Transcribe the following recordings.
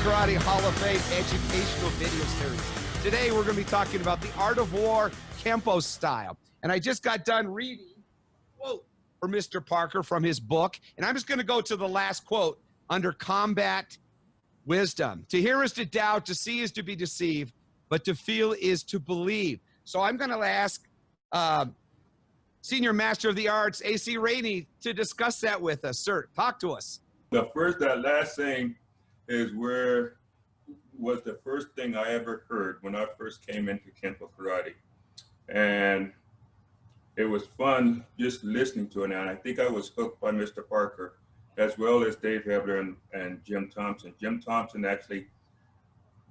Karate Hall of Fame Educational Video Series. Today we're going to be talking about the Art of War Kenpo style. And I just got done reading a quote for Mr. Parker from his book. And I'm just going to go to the last quote under combat wisdom. To hear is to doubt, to see is to be deceived, but to feel is to believe. So I'm going to ask Senior Master of the Arts, A.C. Rainey, to discuss that with us. Sir, talk to us. That last thing was the first thing I ever heard when I first came into Kenpo Karate. And it was fun just listening to it. And I think I was hooked by Mr. Parker, as well as Dave Hebler and Jim Thompson. Jim Thompson actually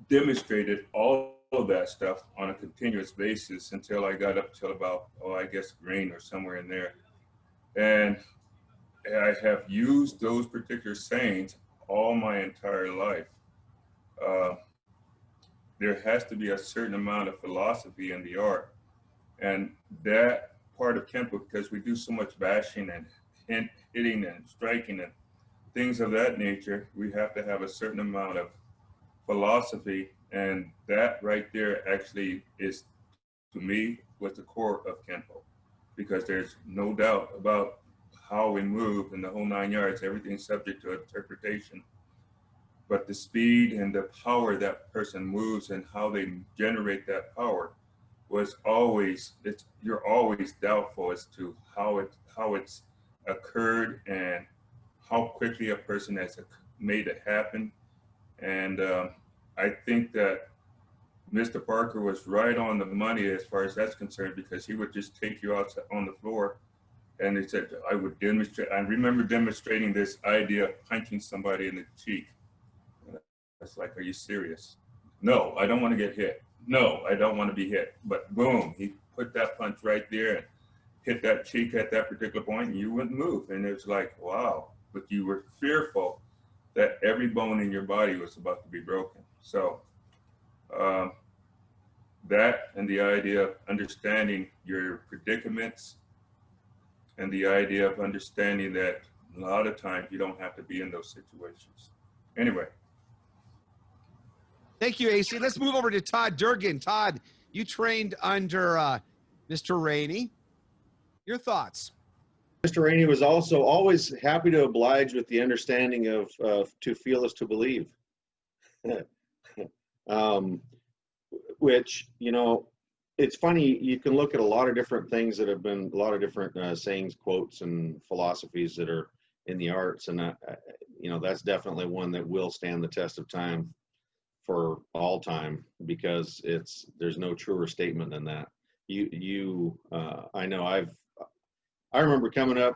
demonstrated all of that stuff on a continuous basis until I got up till about, I guess green or somewhere in there. And I have used those particular sayings all my entire life. There has to be a certain amount of philosophy in the art. And that part of Kenpo, because we do so much bashing and hitting and striking and things of that nature, we have to have a certain amount of philosophy. And that right there actually is, to me, was the core of Kenpo, because there's no doubt about how we move in the whole 9 yards. Everything's subject to interpretation. But the speed and the power that person moves and how they generate that power was always, you're always doubtful as to how it's occurred and how quickly a person has made it happen. And I think that Mr. Parker was right on the money as far as that's concerned, because he would just take you out on the floor. And he said, I would demonstrate. I remember demonstrating this idea of punching somebody in the cheek. It's like, are you serious? No, I don't want to get hit. No, I don't want to be hit. But boom, he put that punch right there and hit that cheek at that particular point, and you wouldn't move. And it was like, wow. But you were fearful that every bone in your body was about to be broken. So that and the idea of understanding your predicaments, and the idea of understanding that a lot of times you don't have to be in those situations. Anyway. Thank you, AC. Let's move over to Todd Durgan. Todd, you trained under Mr. Rainey. Your thoughts? Mr. Rainey was also always happy to oblige with the understanding of to feel is to believe. Which, you know, it's funny, you can look at a lot of different things that have been, a lot of different sayings, quotes, and philosophies that are in the arts. And, you know, that's definitely one that will stand the test of time for all time, because there's no truer statement than that. I know I remember coming up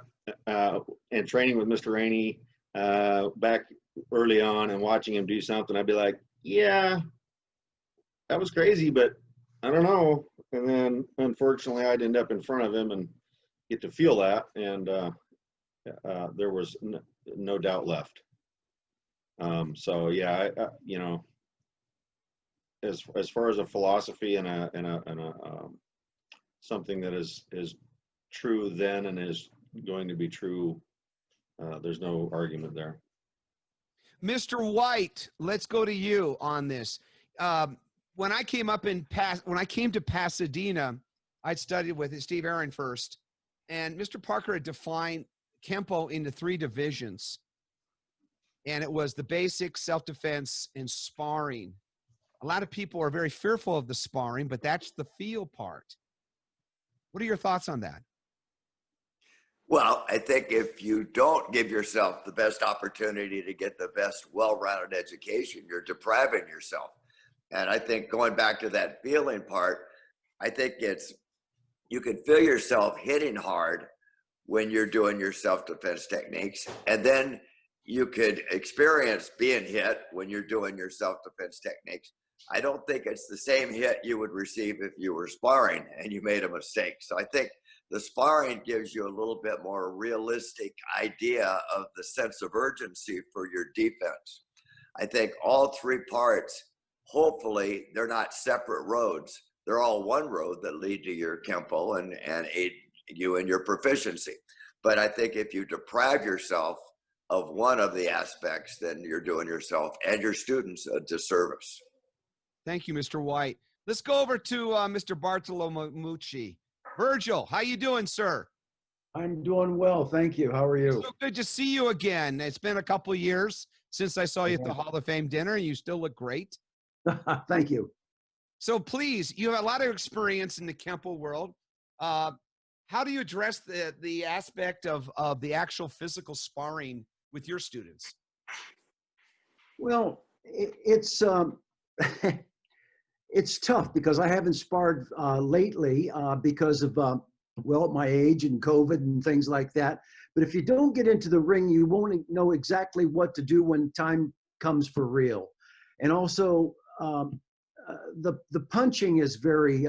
and training with Mr. Rainey back early on and watching him do something. I'd be like, yeah, that was crazy, but I don't know. And then unfortunately I'd end up in front of him and get to feel that. And there was no doubt left. So yeah, you know, as far as a philosophy and something that is true then and is going to be true, there's no argument there. Mr. White, let's go to you on this. When I came to Pasadena, I'd studied with Steve Aaron first, and Mr. Parker had defined Kenpo into 3 divisions. And it was the basics, self-defense, and sparring. A lot of people are very fearful of the sparring, but that's the feel part. What are your thoughts on that? Well, I think if you don't give yourself the best opportunity to get the best well-rounded education, you're depriving yourself. And I think going back to that feeling part, I think you can feel yourself hitting hard when you're doing your self-defense techniques. And then you could experience being hit when you're doing your self-defense techniques. I don't think it's the same hit you would receive if you were sparring and you made a mistake. So I think the sparring gives you a little bit more realistic idea of the sense of urgency for your defense. I think all 3 parts, hopefully they're not separate roads. They're all one road that lead to your Kenpo and aid you in your proficiency. But I think if you deprive yourself of one of the aspects, then you're doing yourself and your students a disservice. Thank you, Mr. White. Let's go over to Mr. Bartolomucci. Virgil, how you doing, sir? I'm doing well, thank you. How are you? So good to see you again. It's been a couple of years since I saw you at the Yeah. Hall of Fame dinner, and you still look great. Thank you. So please, you have a lot of experience in the Kenpo world. How do you address the aspect of the actual physical sparring with your students? Well, it's it's tough because I haven't sparred lately because of well, my age and COVID and things like that. But if you don't get into the ring, you won't know exactly what to do when time comes for real. And also, the punching is very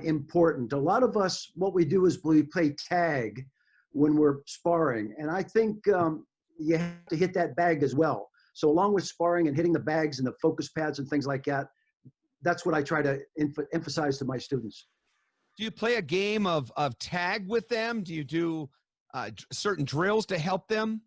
important. A lot of us, what we do is we play tag when we're sparring, and I think you have to hit that bag as well. So along with sparring and hitting the bags and the focus pads and things like that, that's what I try to emphasize to my students. Do you play a game of tag with them? Do you do certain drills to help them?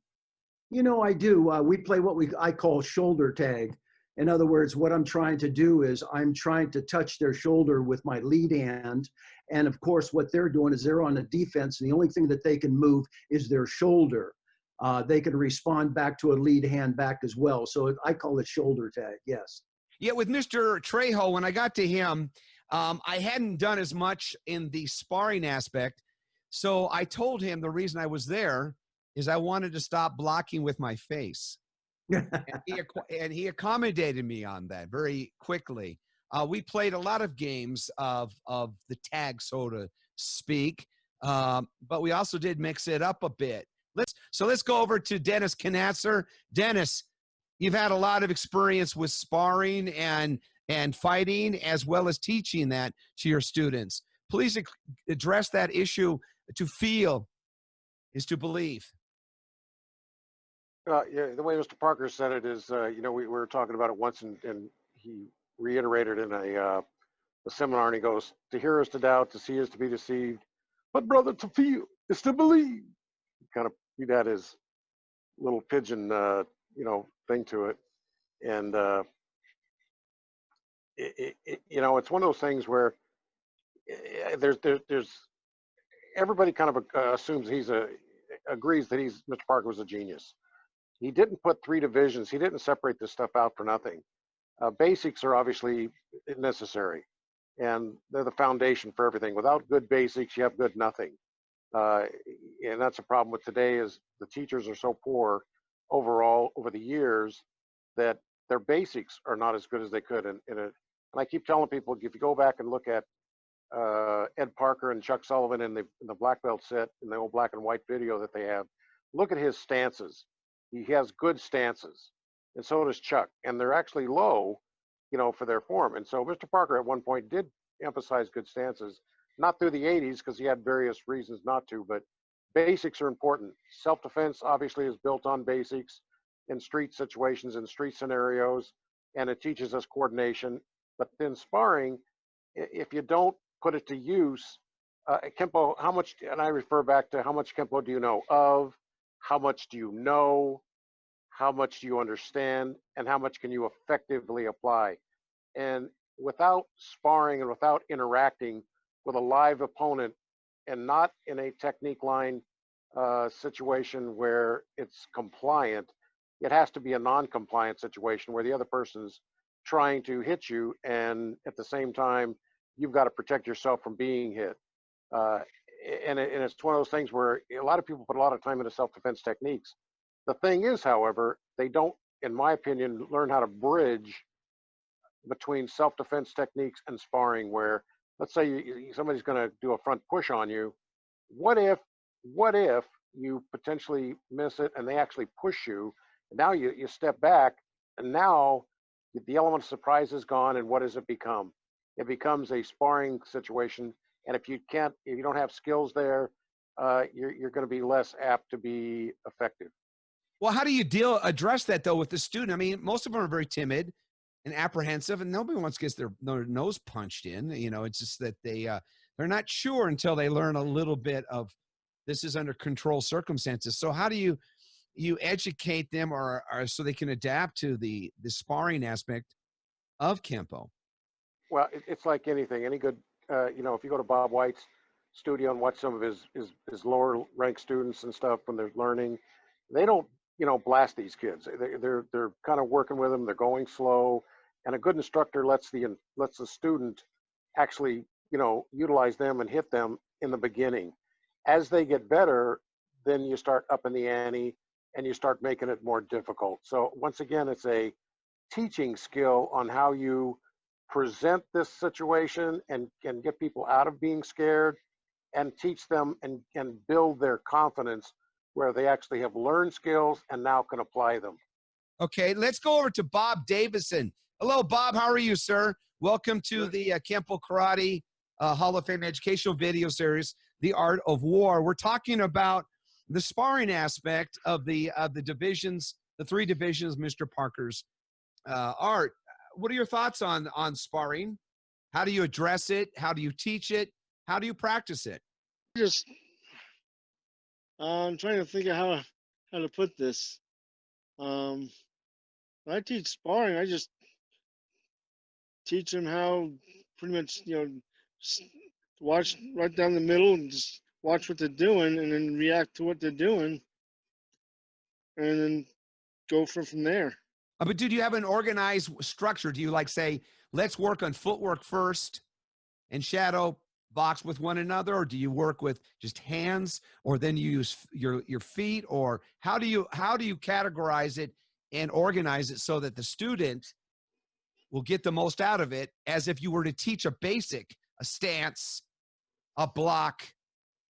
You know, I do. We play what I call shoulder tag. In other words, what I'm trying to do is I'm trying to touch their shoulder with my lead hand. And of course, what they're doing is they're on the defense, and the only thing that they can move is their shoulder. They can respond back to a lead hand back as well. So I call it shoulder tag, yes. Yeah, with Mr. Trejo, when I got to him, I hadn't done as much in the sparring aspect. So I told him the reason I was there is I wanted to stop blocking with my face. And he accommodated me on that very quickly. We played a lot of games of the tag, so to speak, but we also did mix it up a bit. Let's go over to Dennis Conatser. Dennis, you've had a lot of experience with sparring and fighting, as well as teaching that to your students. Please address that issue. To feel is to believe. Yeah, the way Mr. Parker said it is, you know, we were talking about it once, and he reiterated in a seminar, and he goes, "To hear is to doubt, to see is to be deceived, but brother, to feel is to believe." Kind of see that as little pigeon, you know, thing to it, and you know, it's one of those things where there's everybody kind of assumes agrees that Mr. Parker was a genius. He didn't put 3 divisions. He didn't separate this stuff out for nothing. Basics are obviously necessary, and they're the foundation for everything. Without good basics, you have good nothing. And that's a problem with today is the teachers are so poor overall over the years that their basics are not as good as they could. And I keep telling people, if you go back and look at Ed Parker and Chuck Sullivan in the black belt set, in the old black and white video that they have, look at his stances. He has good stances, and so does Chuck, and they're actually low, you know, for their form. And so Mr. Parker at one point did emphasize good stances, not through the 80s because he had various reasons not to, but basics are important. Self-defense obviously is built on basics in street situations, in street scenarios, and it teaches us coordination. But then sparring, if you don't put it to use, Kenpo, how much, and I refer back to how much Kenpo do you know of, how much do you know, how much do you understand, and how much can you effectively apply? And without sparring and without interacting with a live opponent, and not in a technique line situation where it's compliant, it has to be a non-compliant situation where the other person's trying to hit you, and at the same time, you've got to protect yourself from being hit. And it's one of those things where a lot of people put a lot of time into self-defense techniques. The thing is, however, they don't, in my opinion, learn how to bridge between self-defense techniques and sparring, where let's say somebody's going to do a front push on you. What if you potentially miss it and they actually push you? And now you step back, and now the element of surprise is gone, and what does it become? It becomes a sparring situation. And if you don't have skills there, you're going to be less apt to be effective. Well, how do you address that though with the student? I mean, most of them are very timid and apprehensive, and nobody wants to get their nose punched in. You know, it's just that they're not sure until they learn a little bit of this is under controlled circumstances. So how do you you educate them or so they can adapt to the sparring aspect of Kenpo? Well, it's like anything. Any good, if you go to Bob White's studio and watch some of his lower ranked students and stuff when they're learning, they don't, blast these kids. They're kind of working with them. They're going slow, and a good instructor lets the student actually, utilize them and hit them in the beginning. As they get better, then you start upping the ante and you start making it more difficult. So once again, it's a teaching skill on how you present this situation and get people out of being scared and teach them and build their confidence where they actually have learned skills and now can apply them. Okay, let's go over to Bob Davison. Hello, Bob. How are you, sir? Welcome to the Kenpo Karate Hall of Fame Educational Video Series, The Art of War. We're talking about the sparring aspect of the divisions, the 3 divisions, Mr. Parker's art. What are your thoughts on sparring? How do you address it? How do you teach it? How do you practice it? I'm trying to think of how to put this. When I teach sparring, I just teach them how pretty much, watch right down the middle and just watch what they're doing and then react to what they're doing and then go from there. But do you have an organized structure? Do you say, let's work on footwork first and shadow box with one another, or do you work with just hands, or then you use your feet, or how do you categorize it and organize it so that the student will get the most out of it, as if you were to teach a basic, a stance, a block,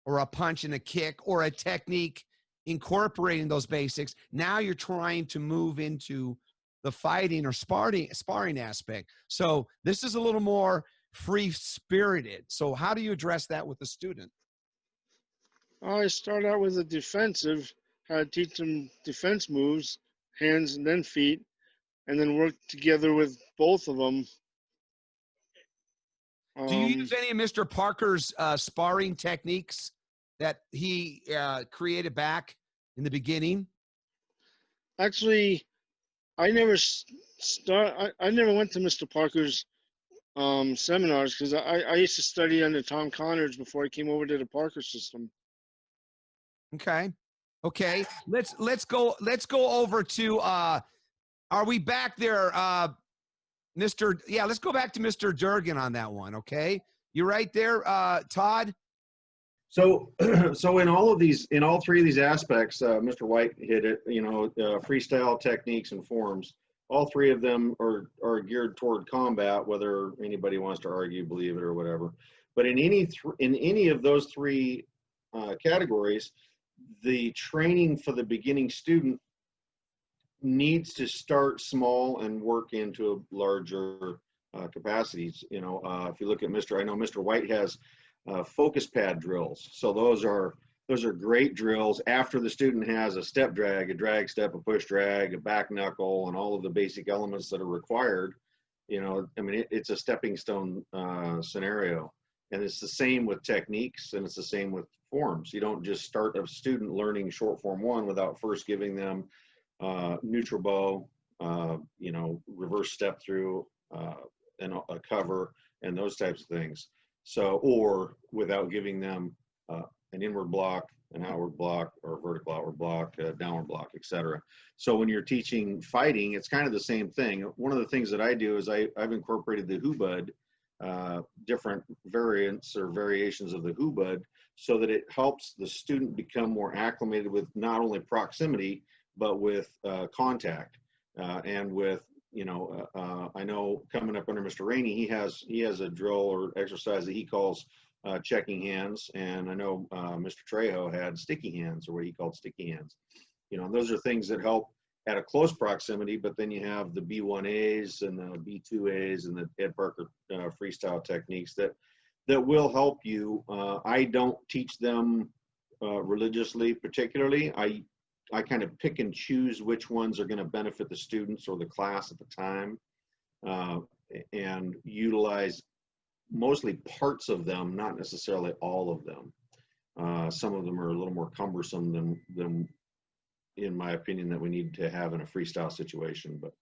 or a punch and a kick, or a technique, incorporating those basics? Now you're trying to move into the fighting or sparring aspect. So this is a little more free-spirited. So how do you address that with the student? I start out with a defensive, how to teach them defense moves, hands and then feet, and then work together with both of them. Do you use any of Mr. Parker's sparring techniques that he created back in the beginning? Actually, I never I never went to Mr. Parker's seminars because I used to study under Tom Connors before I came over to the Parker system. Okay. Let's go over to are we back there, Mr. Yeah, let's go back to Mr. Durgan on that one. Okay. You right there, Todd? So in all 3 of these aspects, Mr. White hit it, freestyle techniques and forms. All 3 of them are geared toward combat, whether anybody wants to argue, believe it, or whatever. But in any of those 3 categories, the training for the beginning student needs to start small and work into larger capacities. If you look at I know Mr. White has focus pad drills. So those are great drills after the student has a step drag, a drag step, a push drag, a back knuckle, and all of the basic elements that are required. It's a stepping stone scenario. And it's the same with techniques, and it's the same with forms. You don't just start a student learning short form 1 without first giving them neutral bow, reverse step through, and a cover, and those types of things. So, or without giving them an inward block, an outward block, or a vertical outward block, a downward block, etc. So when you're teaching fighting, it's kind of the same thing. One of the things that I do is I've incorporated the Hibben, different variants or variations of the Hibben, so that it helps the student become more acclimated with not only proximity, but with contact, and with, I know coming up under Mr. Rainey, he has a drill or exercise that he calls checking hands, and I know Mr. Trejo had sticky hands, or what he called sticky hands. Those are things that help at a close proximity, but then you have the B1As and the B2As and the Ed Parker freestyle techniques that will help you. I don't teach them religiously, particularly. I kind of pick and choose which ones are going to benefit the students or the class at the time, and utilize mostly parts of them, not necessarily all of them. Some of them are a little more cumbersome than in my opinion, that we need to have in a freestyle situation. But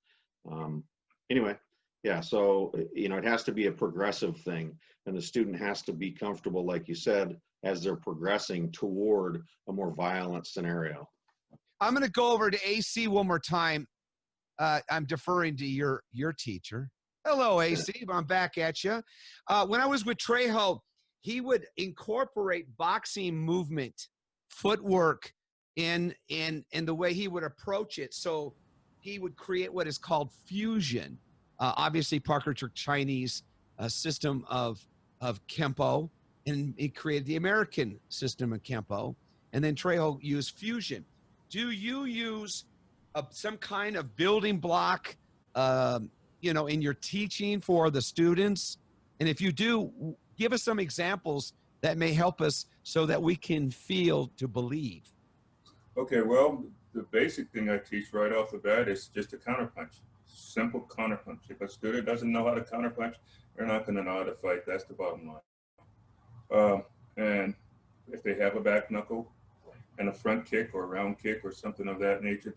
anyway, yeah, so, it has to be a progressive thing, and the student has to be comfortable, like you said, as they're progressing toward a more violent scenario. I'm going to go over to AC one more time. I'm deferring to your teacher. Hello, AC. I'm back at you. When I was with Trejo, he would incorporate boxing movement, footwork in the way he would approach it. So he would create what is called fusion. Obviously, Parker took Chinese system of Kenpo, and he created the American system of Kenpo. And then Trejo used fusion. Do you use some kind of building block, in your teaching for the students? And if you do, give us some examples that may help us so that we can feel to believe. Okay, well, the basic thing I teach right off the bat is just a counterpunch. Simple counterpunch. If a student doesn't know how to counterpunch, they're not going to know how to fight. That's the bottom line. And if they have a back knuckle and a front kick or a round kick or something of that nature,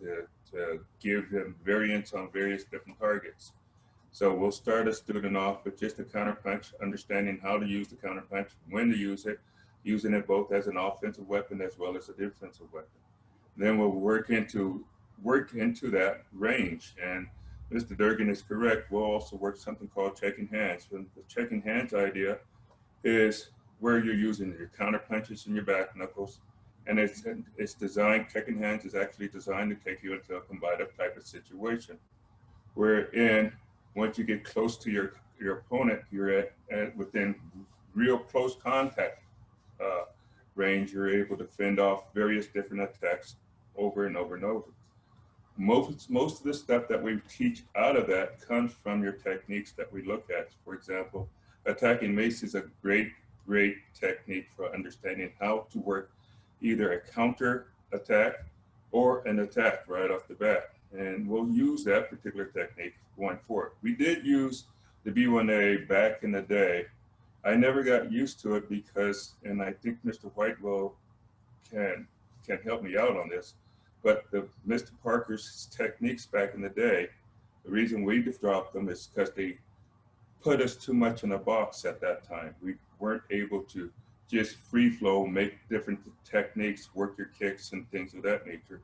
to give them variance on various different targets. So we'll start a student off with just a counterpunch, understanding how to use the counterpunch, when to use it, using it both as an offensive weapon as well as a defensive weapon. Then we'll work into that range. And Mr. Durgan is correct. We'll also work something called checking hands. And the checking hands idea is where you're using your counter punches and your back knuckles. And it's designed, checking hands is actually designed to take you into a combative type of situation. Wherein, once you get close to your opponent, you're at within real close contact range, you're able to fend off various different attacks over and over and over. Most of the stuff that we teach out of that comes from your techniques that we look at. For example, attacking mace is a great technique for understanding how to work either a counter attack or an attack right off the bat. And we'll use that particular technique going forward. We did use the B1A back in the day. I never got used to it because, and I think Mr. Whitewell can help me out on this, but Mr. Parker's techniques back in the day, the reason we dropped them is because they put us too much in a box at that time. We weren't able to just free flow, make different techniques, work your kicks and things of that nature.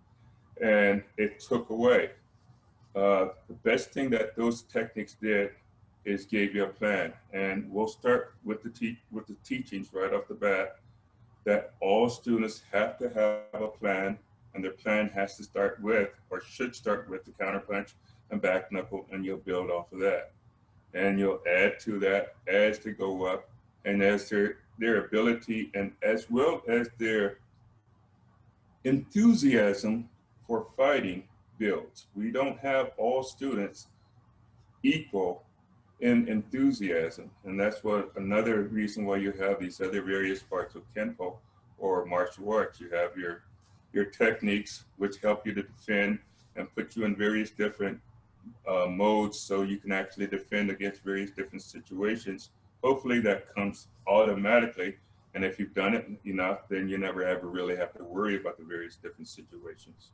And it took away. The best thing that those techniques did is gave you a plan. And we'll start with the teachings right off the bat, that all students have to have a plan, and their plan has to start with, or should start with, the counterpunch and back knuckle, and you'll build off of that. And you'll add to that as they go up, and as their ability and as well as their enthusiasm for fighting builds. We don't have all students equal in enthusiasm, and that's what another reason why you have these other various parts of Kenpo or martial arts. You have your techniques, which help you to defend and put you in various different modes so you can actually defend against various different situations. Hopefully that comes automatically, and if you've done it enough, then you never ever really have to worry about the various different situations.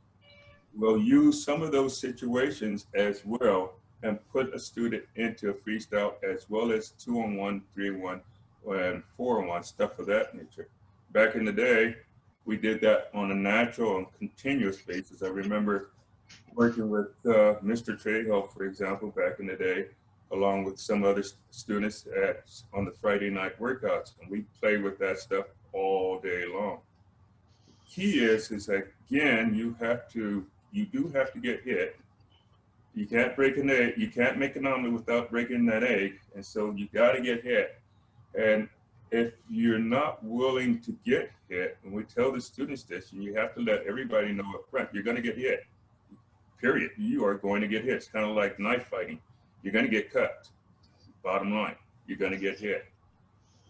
We'll use some of those situations as well and put a student into a freestyle, as well as 2-on-1, 3-on-1, and 4-on-1, stuff of that nature. Back in the day, we did that on a natural and continuous basis. I remember working with Mr. Trejo, for example, back in the day, along with some other students on the Friday night workouts, and we play with that stuff all day long. Key is again, you do have to get hit. You can't break an egg. You can't make an omelet without breaking that egg. And so you got to get hit. And if you're not willing to get hit, and we tell the students this, and you have to let everybody know up front, you're going to get hit. Period. You are going to get hit. It's kind of like knife fighting. You're going to get cut. Bottom line, you're going to get hit.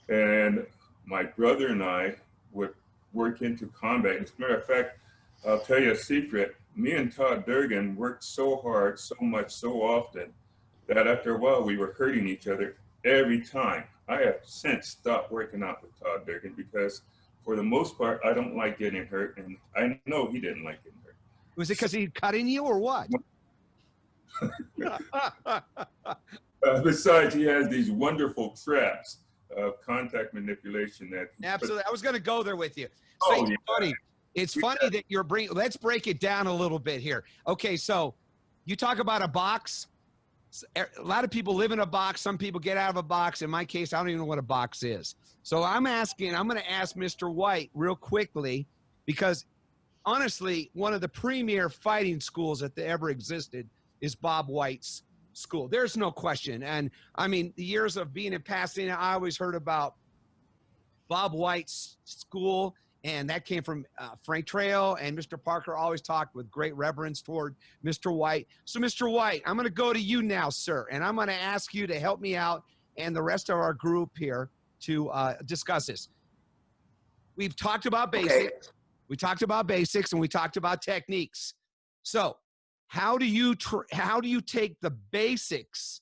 And my brother and I would work into combat. As a matter of fact, I'll tell you a secret. Me and Todd Durgan worked so hard, so much, so often, that after a while we were hurting each other every time. I have since stopped working out with Todd Durgan because for the most part, I don't like getting hurt, and I know he didn't like getting hurt. Was it because he's cutting you or what? Besides, he has these wonderful traps of contact manipulation that. Absolutely. I was going to go there with you. So Oh, it's yeah. funny. It's funny that you're bringing, let's break it down a little bit here. Okay. So you talk about a box. A lot of people live in a box. Some people get out of a box. In my case, I don't even know what a box is. So I'm going to ask Mr. White real quickly, because honestly, one of the premier fighting schools that ever existed is Bob White's school. There's no question. And I mean, the years of being in Pasadena, I always heard about Bob White's school, and that came from Frank Trail, and Mr. Parker always talked with great reverence toward Mr. White. So Mr. White, I'm going to go to you now, sir, and I'm going to ask you to help me out and the rest of our group here to discuss this. We've talked about basics. Okay. We talked about basics, and we talked about techniques. So how do you take the basics,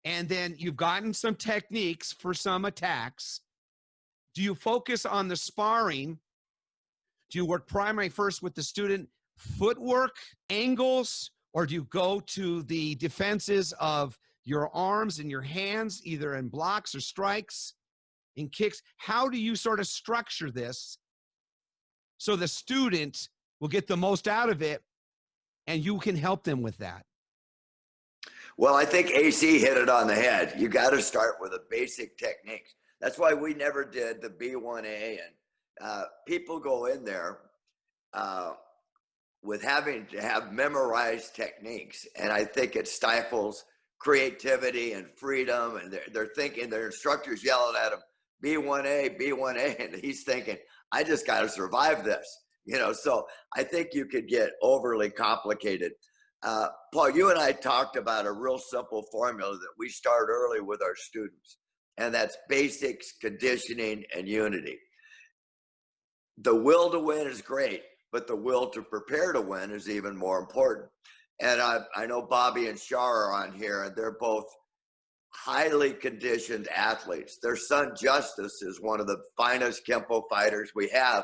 and then you've gotten some techniques for some attacks? Do you focus on the sparring? Do you work primary first with the student footwork, angles, or do you go to the defenses of your arms and your hands, either in blocks or strikes, in kicks? How do you sort of structure this so the student will get the most out of it and you can help them with that? Well, I think AC hit it on the head. You got to start with the basic techniques. That's why we never did the B1A, and people go in there with having to have memorized techniques, and I think it stifles creativity and freedom, and they're thinking, their instructor's yelling at them, B1A, B1A, and he's thinking, I just got to survive this, you know. So I think you could get overly complicated. Paul, you and I talked about a real simple formula that we start early with our students, and that's basics, conditioning, and unity. The will to win is great, but the will to prepare to win is even more important. And I know Bobby and Shar are on here, and they're both highly conditioned athletes. Their son Justice is one of the finest Kenpo fighters we have,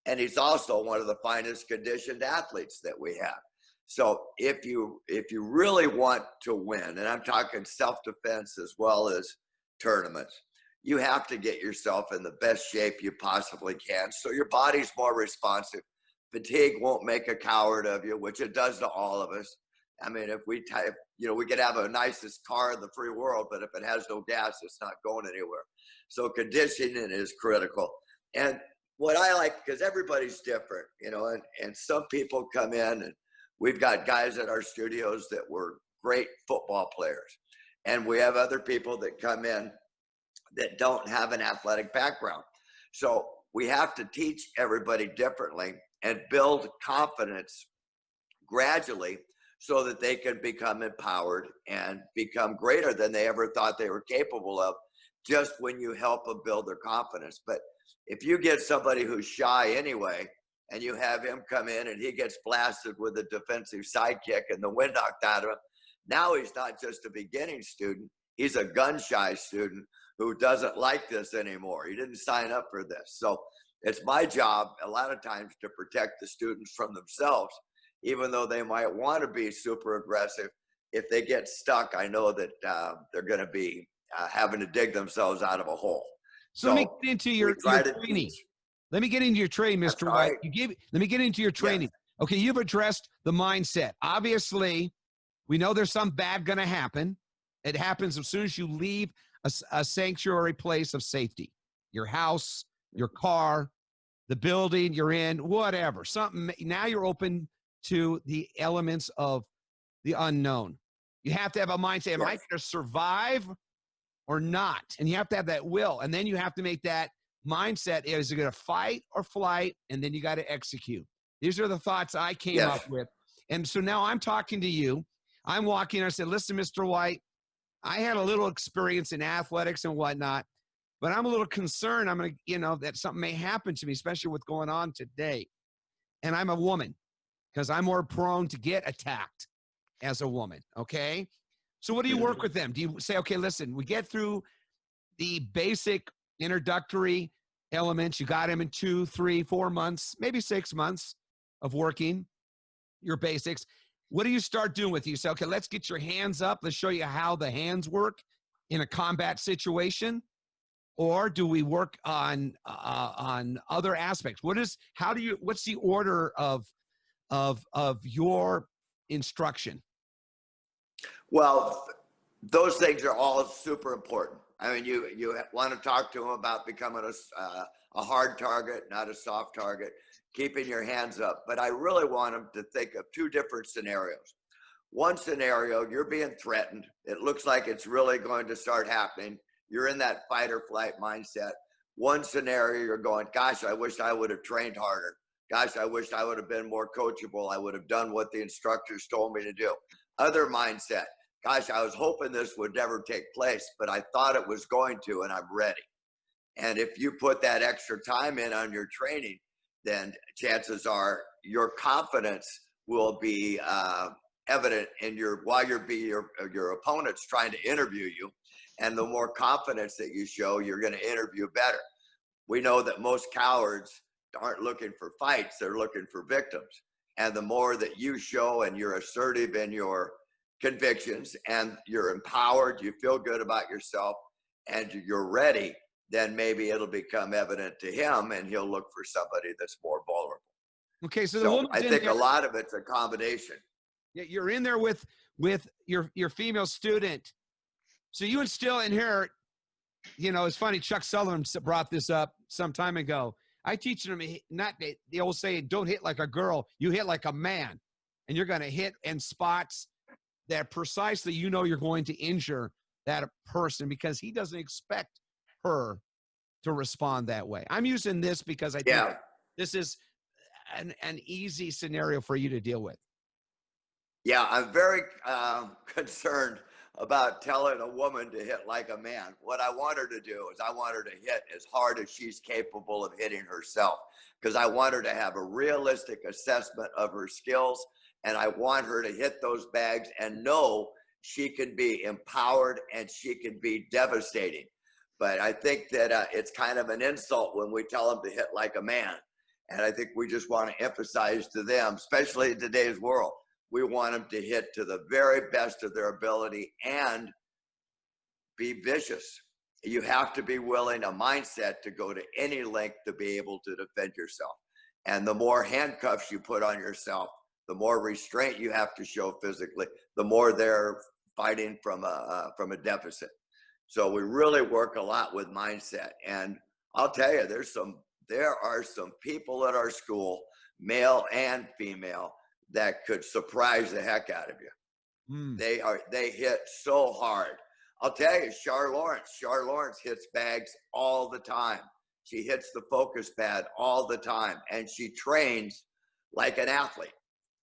and he's also one of the finest conditioned athletes that we have. So if you really want to win, and I'm talking self-defense as well as tournaments, you have to get yourself in the best shape you possibly can so your body's more responsive. Fatigue won't make a coward of you, which it does to all of us. I mean, if we could have the nicest car in the free world, but if it has no gas, it's not going anywhere. So conditioning is critical. And what I like, because everybody's different, you know, and some people come in, and we've got guys at our studios that were great football players. And we have other people that come in that don't have an athletic background. So we have to teach everybody differently and build confidence gradually so that they can become empowered and become greater than they ever thought they were capable of, just when you help them build their confidence. But if you get somebody who's shy anyway, and you have him come in and he gets blasted with a defensive sidekick and the wind knocked out of him, now he's not just a beginning student, he's a gun-shy student who doesn't like this anymore. He didn't sign up for this. So it's my job a lot of times to protect the students from themselves, even though they might want to be super aggressive. If they get stuck, I know that they're going to be having to dig themselves out of a hole. So let me get into your training. Let me get into your training, Mr. White. Let me get into your training. Yes. Okay, you've addressed the mindset. Obviously, we know there's some bad going to happen. It happens as soon as you leave a sanctuary place of safety. Your house, your car, the building you're in, whatever. Something. Now you're open to the elements of the unknown. You have to have a mindset. Am I going to survive or not? And you have to have that will. And then you have to make that mindset. Is it going to fight or flight? And then you got to execute. These are the thoughts I came up with. And so now I'm talking to you. I'm walking. I said, listen, Mr. White, I had a little experience in athletics and whatnot, but I'm a little concerned. I'm going to, that something may happen to me, especially what's going on today. And I'm a woman because I'm more prone to get attacked as a woman. Okay. So what do you work with them? Do you say, okay, listen, we get through the basic introductory elements. You got them in 2, 3, 4 months, maybe 6 months of working. your basics. What do you start doing with you? So, okay, let's get your hands up. Let's show you how the hands work in a combat situation. Or do we work on other aspects? What's the order of your instruction? Well, those things are all super important. I mean, you want to talk to them about becoming a hard target, not a soft target, keeping your hands up. But I really want them to think of two different scenarios. One scenario, you're being threatened. It looks like it's really going to start happening. You're in that fight or flight mindset. One scenario, you're going, gosh, I wish I would have trained harder. Gosh, I wish I would have been more coachable. I would have done what the instructors told me to do. Other mindset, gosh, I was hoping this would never take place, but I thought it was going to, and I'm ready. And if you put that extra time in on your training, then chances are your confidence will be evident in while your opponent's trying to interview you. And the more confidence that you show, you're going to interview better. We know that most cowards aren't looking for fights, they're looking for victims. And the more that you show and you're assertive in your convictions and you're empowered, you feel good about yourself and you're ready, then maybe it'll become evident to him and he'll look for somebody that's more vulnerable. Okay, so I think a lot of it's a combination. Yeah, you're in there with your female student. So you instill in her, it's funny, Chuck Sutherland brought this up some time ago. I teach them they always say, don't hit like a girl, you hit like a man. And you're going to hit in spots that precisely you're going to injure that person because he doesn't expect her to respond that way. I'm using this because I think this is an easy scenario for you to deal with. Yeah, I'm very concerned about telling a woman to hit like a man. What I want her to do is I want her to hit as hard as she's capable of hitting herself, because I want her to have a realistic assessment of her skills, and I want her to hit those bags and know she can be empowered and she can be devastating. But I think that it's kind of an insult when we tell them to hit like a man. And I think we just want to emphasize to them, especially in today's world, we want them to hit to the very best of their ability and be vicious. You have to be willing, a mindset to go to any length to be able to defend yourself. And the more handcuffs you put on yourself, the more restraint you have to show physically, the more they're fighting from a deficit. So we really work a lot with mindset. And I'll tell you, there are some people at our school, male and female, that could surprise the heck out of you. They hit so hard. I'll tell you, Char Lawrence hits bags all the time. She hits the focus pad all the time, and she trains like an athlete.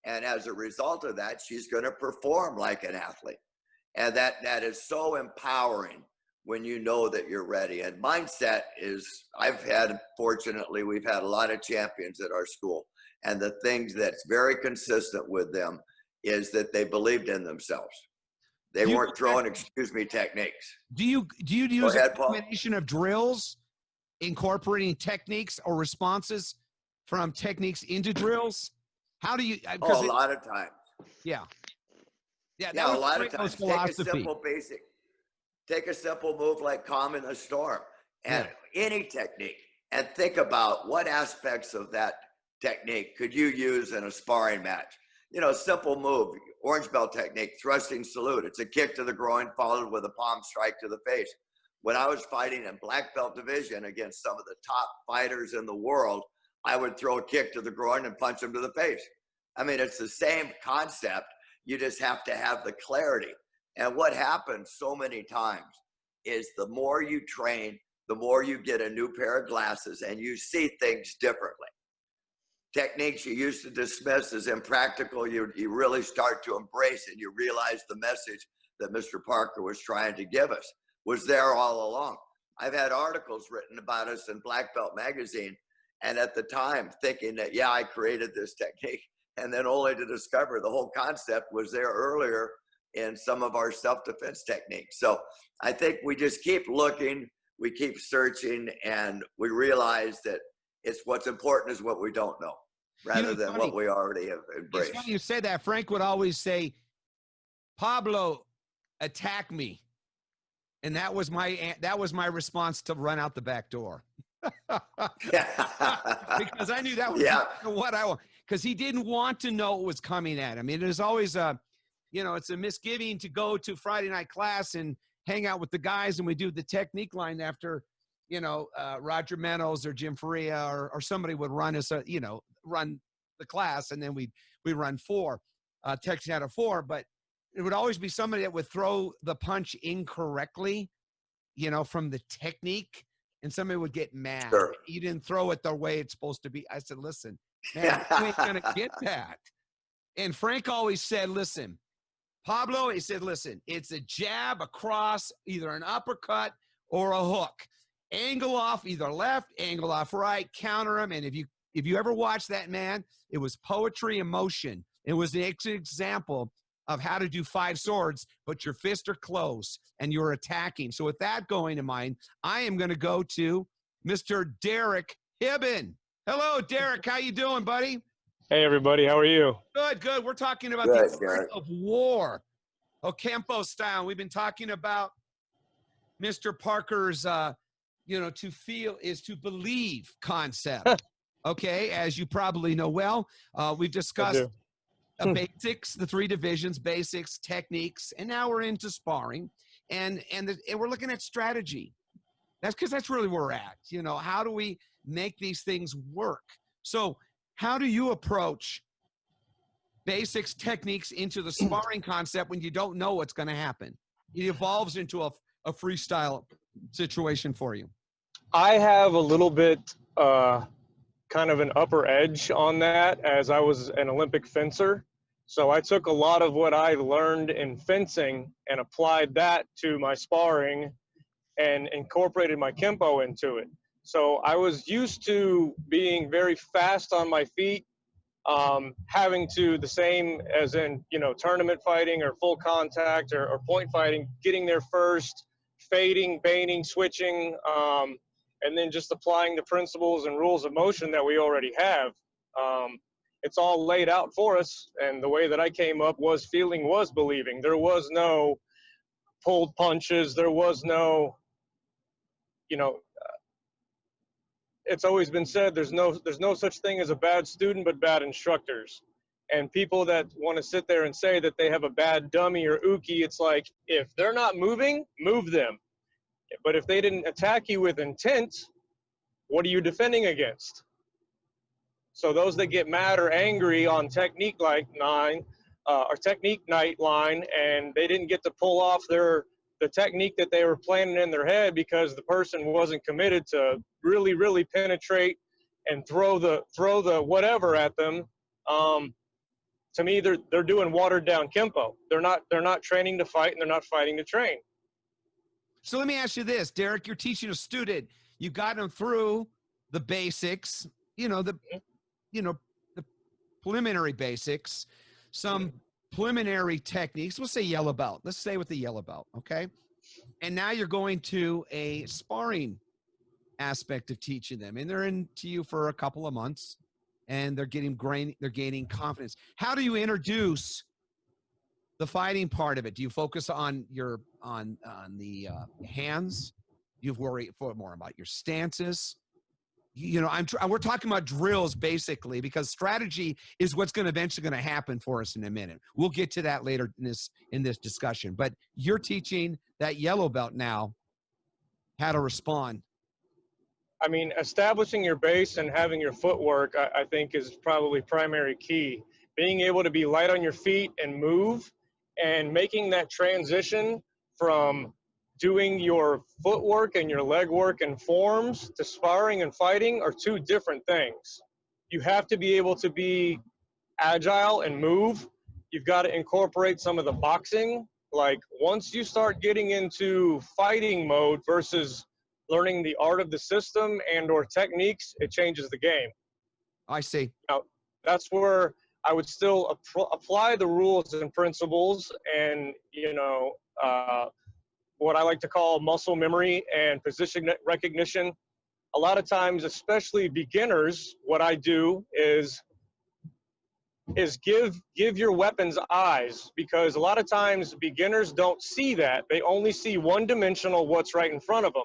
And as a result of that, she's going to perform like an athlete. And that is so empowering when you know that you're ready. And mindset is, fortunately, we've had a lot of champions at our school. And the things that's very consistent with them is that they believed in themselves. They weren't throwing techniques. Do you use a combination of drills, incorporating techniques or responses from techniques into drills? How do you? A lot of times. Yeah. A lot of times. Take a simple move like calm in the storm, and any technique, and think about what aspects of that technique could you use in a sparring match. Simple move, orange belt technique, thrusting salute. It's a kick to the groin followed with a palm strike to the face. When I was fighting in black belt division against some of the top fighters in the world, I would throw a kick to the groin and punch them to the face. I mean, it's the same concept. You just have to have the clarity. And what happens so many times is the more you train, the more you get a new pair of glasses and you see things differently. Techniques you used to dismiss as impractical, you really start to embrace, and you realize the message that Mr. Parker was trying to give us was there all along. I've had articles written about us in Black Belt magazine, and at the time thinking that, I created this technique, and then only to discover the whole concept was there earlier in some of our self-defense techniques. So I think we just keep looking, we keep searching, and we realize that what's important is what we don't know. rather than funny. what we already have It's embraced. funny you say that. Frank would always say, Pablo, attack me. And that was my response to run out the back door. Because I knew that was what I want. Because he didn't want to know what was coming at him. It is always it's a misgiving to go to Friday night class and hang out with the guys, and we do the technique line after, Roger Meadows or Jim Faria or somebody would run us, run the class, and then we run 4, techniques out of 4. But it would always be somebody that would throw the punch incorrectly, from the technique, and somebody would get mad. Sure. You didn't throw it the way it's supposed to be. I said, listen, man, you ain't going to get that. And Frank always said, listen, Pablo, he said, listen, it's a jab across, either an uppercut or a hook. Angle off either left, angle off right, counter him. And if you ever watch that, man, it was poetry in motion. It was an example of how to do 5 swords, but your fists are closed and you're attacking. So with that going in mind, I am going to go to Mr. Derek Hibben. Hello, Derek. How you doing, buddy? Hey, everybody. How are you? Good. We're talking about Good, the art of war, Kenpo style. We've been talking about Mr. Parker's, to feel is to believe concept. Okay, as you probably know well, we've discussed basics, the 3 divisions, basics, techniques, and now we're into sparring, and we're looking at strategy. That's because that's really where we're at. How do we make these things work? So how do you approach basics, techniques into the sparring concept when you don't know what's going to happen? It evolves into a freestyle situation for you. I have a little bit kind of an upper edge on that, as I was an Olympic fencer. So I took a lot of what I learned in fencing and applied that to my sparring and incorporated my Kenpo into it. So I was used to being very fast on my feet, having to, the same as in, tournament fighting or full contact or point fighting, getting there first, fading, baiting, switching, and then just applying the principles and rules of motion that we already have. It's all laid out for us, and the way that I came up was feeling was believing. There was no pulled punches. There was no, it's always been said there's no such thing as a bad student but bad instructors. And people that want to sit there and say that they have a bad dummy or uki, it's like, if they're not moving, move them. But if they didn't attack you with intent, what are you defending against? So those that get mad or angry on technique night line, and they didn't get to pull off the technique that they were planning in their head because the person wasn't committed to really, really penetrate and throw the whatever at them. To me, they're doing watered down Kenpo. They're not training to fight, and they're not fighting to train. So let me ask you this, Derek. You're teaching a student. You got them through the basics, the preliminary basics, some preliminary techniques. We'll say yellow belt. Let's stay with the yellow belt, okay? And now you're going to a sparring aspect of teaching them, and they're into you for a couple of months, and they're gaining confidence. How do you introduce the fighting part of it? Do you focus on the hands? Do you worry more about your stances? We're talking about drills basically, because strategy is what's eventually going to happen for us in a minute. We'll get to that later in this discussion. But you're teaching that yellow belt now how to respond. I mean, establishing your base and having your footwork, I think, is probably primary key. Being able to be light on your feet and move, and making that transition from doing your footwork and your leg work and forms to sparring and fighting are 2 different things. You have to be able to be agile and move. You've got to incorporate some of the boxing. Like, once you start getting into fighting mode versus learning the art of the system and or techniques, it changes the game. I see. Now, that's where I would still apply the rules and principles and, what I like to call muscle memory and position recognition. A lot of times, especially beginners, what I do is is give your weapons eyes, because a lot of times beginners don't see that. They only see one-dimensional what's right in front of them.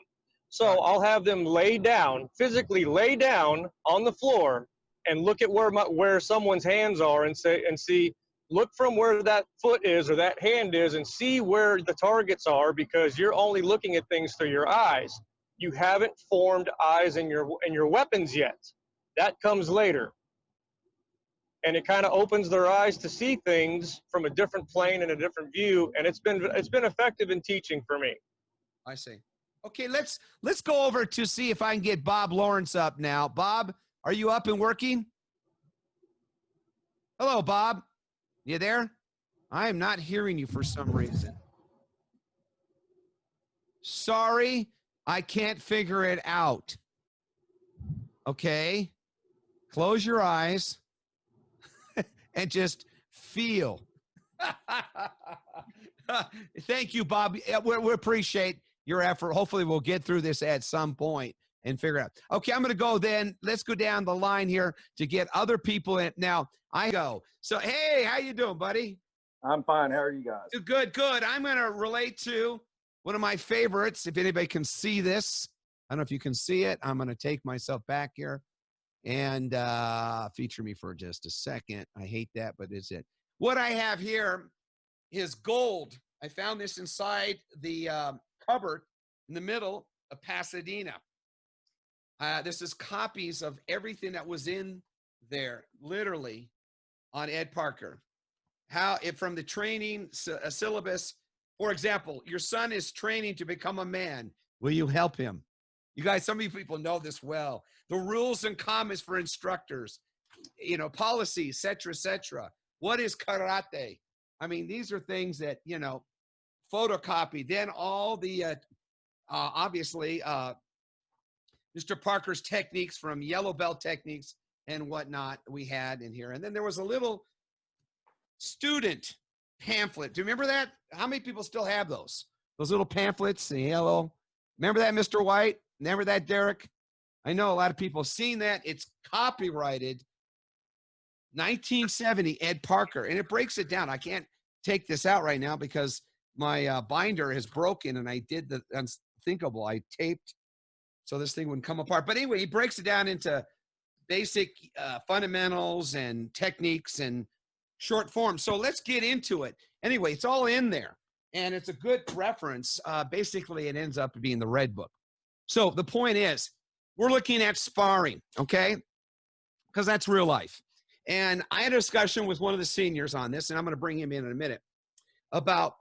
So I'll have them lay down, physically lay down on the floor and look at where someone's hands are and see, look from where that foot is or that hand is and see where the targets are, because you're only looking at things through your eyes. You haven't formed eyes in your weapons yet. That comes later. And it kind of opens their eyes to see things from a different plane and a different view. And it's been effective in teaching for me. I see. Okay, let's go over to see if I can get Bob Lawrence up now. Bob, are you up and working? Hello, Bob. You there? I am not hearing you for some reason. Sorry, I can't figure it out. Okay. Close your eyes and just feel. Thank you, Bob. We appreciate your effort. Hopefully we'll get through this at some point and figure it out. Okay, I'm going to go then. Let's go down the line here to get other people in. Now, I go. So, hey, how you doing, buddy? I'm fine. How are you guys? Good, good. I'm going to relate to one of my favorites. If anybody can see this, I don't know if you can see it. I'm going to take myself back here and feature me for just a second. I hate that, but it's it. What I have here is gold. I found this inside the cupboard in the middle of Pasadena. This is copies of everything that was in there, literally, on Ed Parker. From the training syllabus, for example, your son is training to become a man. Will you help him? You guys, some of you people know this well. The rules and comments for instructors, policies, et cetera. What is karate? I mean, these are things that, photocopy. Then all the, obviously, Mr. Parker's techniques from yellow belt techniques and whatnot we had in here. And then there was a little student pamphlet. Do you remember that? How many people still have those? Those little pamphlets in yellow. Remember that, Mr. White? Remember that, Derek? I know a lot of people have seen that. It's copyrighted 1970 Ed Parker, and it breaks it down. I can't take this out right now because my binder is broken, and I did the unthinkable. I taped so this thing wouldn't come apart. But anyway, he breaks it down into basic fundamentals and techniques and short form. So let's get into it. Anyway, it's all in there, and it's a good reference. Basically, it ends up being the Red Book. So the point is, we're looking at sparring, okay? Because that's real life. And I had a discussion with one of the seniors on this, and I'm going to bring him in a minute, about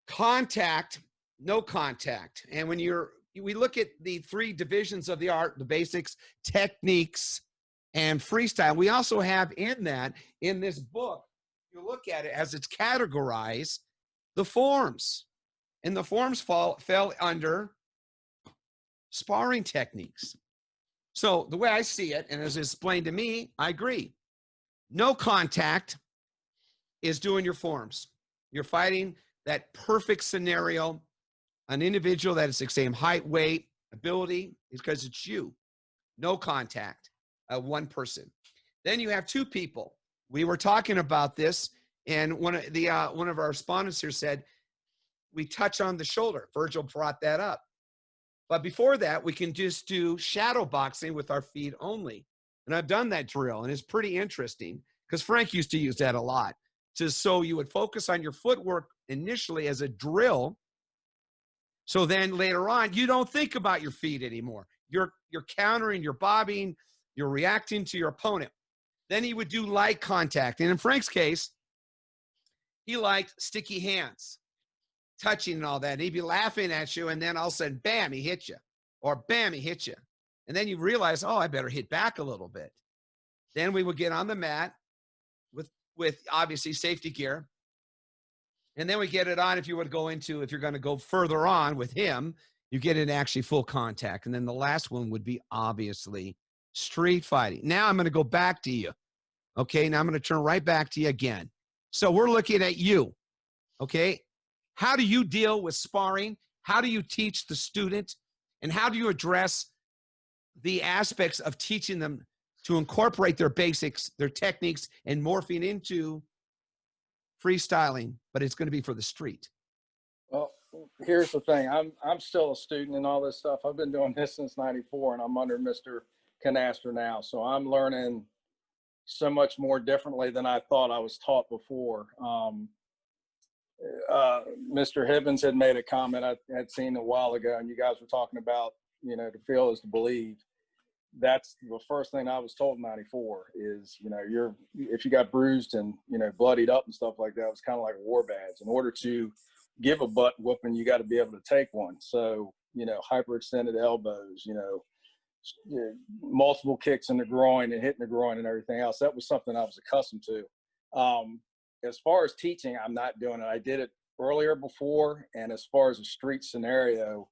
contact, no contact. And when we look at the three divisions of the art, the basics, techniques, and freestyle, we also have in this book, you look at it as it's categorized, the forms. And the forms fell under sparring techniques. So the way I see it, and as explained to me, I agree. No contact is doing your forms. You're fighting that perfect scenario, an individual that is the same height, weight, ability, because it's you. No contact, one person. Then you have two people. We were talking about this, and one of our respondents here said, we touch on the shoulder. Virgil brought that up. But before that, we can just do shadow boxing with our feet only. And I've done that drill, and it's pretty interesting because Frank used to use that a lot. So you would focus on your footwork initially as a drill. So then later on, you don't think about your feet anymore. You're countering, you're bobbing, you're reacting to your opponent. Then he would do light contact. And in Frank's case, he liked sticky hands, touching and all that. And he'd be laughing at you, and then all of a sudden, bam, he hit you. Or bam, he hit you. And then you realize, oh, I better hit back a little bit. Then we would get on the mat with obviously safety gear. And then we get it on if you're going to go further on with him, you get it actually full contact. And then the last one would be obviously street fighting. Now I'm going to go back to you. Okay, now I'm going to turn right back to you again. So we're looking at you. Okay, how do you deal with sparring? How do you teach the student? And how do you address the aspects of teaching them to incorporate their basics, their techniques, and morphing into freestyling, but it's going to be for the street. Well, here's the thing. I'm still a student in all this stuff. I've been doing this since '94, and I'm under Mr. Conatser now. So I'm learning so much more differently than I thought I was taught before. Mr. Hibben had made a comment I had seen a while ago, and you guys were talking about, you know, to feel is to believe. That's the first thing I was told in '94 is, you know, if you got bruised and, you know, bloodied up and stuff like that, it was kind of like a war badge. In order to give a butt whooping, you got to be able to take one. So, you know, hyperextended elbows, you know, multiple kicks in the groin and hitting the groin and everything else. That was something I was accustomed to. As far as teaching, I'm not doing it. I did it earlier before. And as far as a street scenario,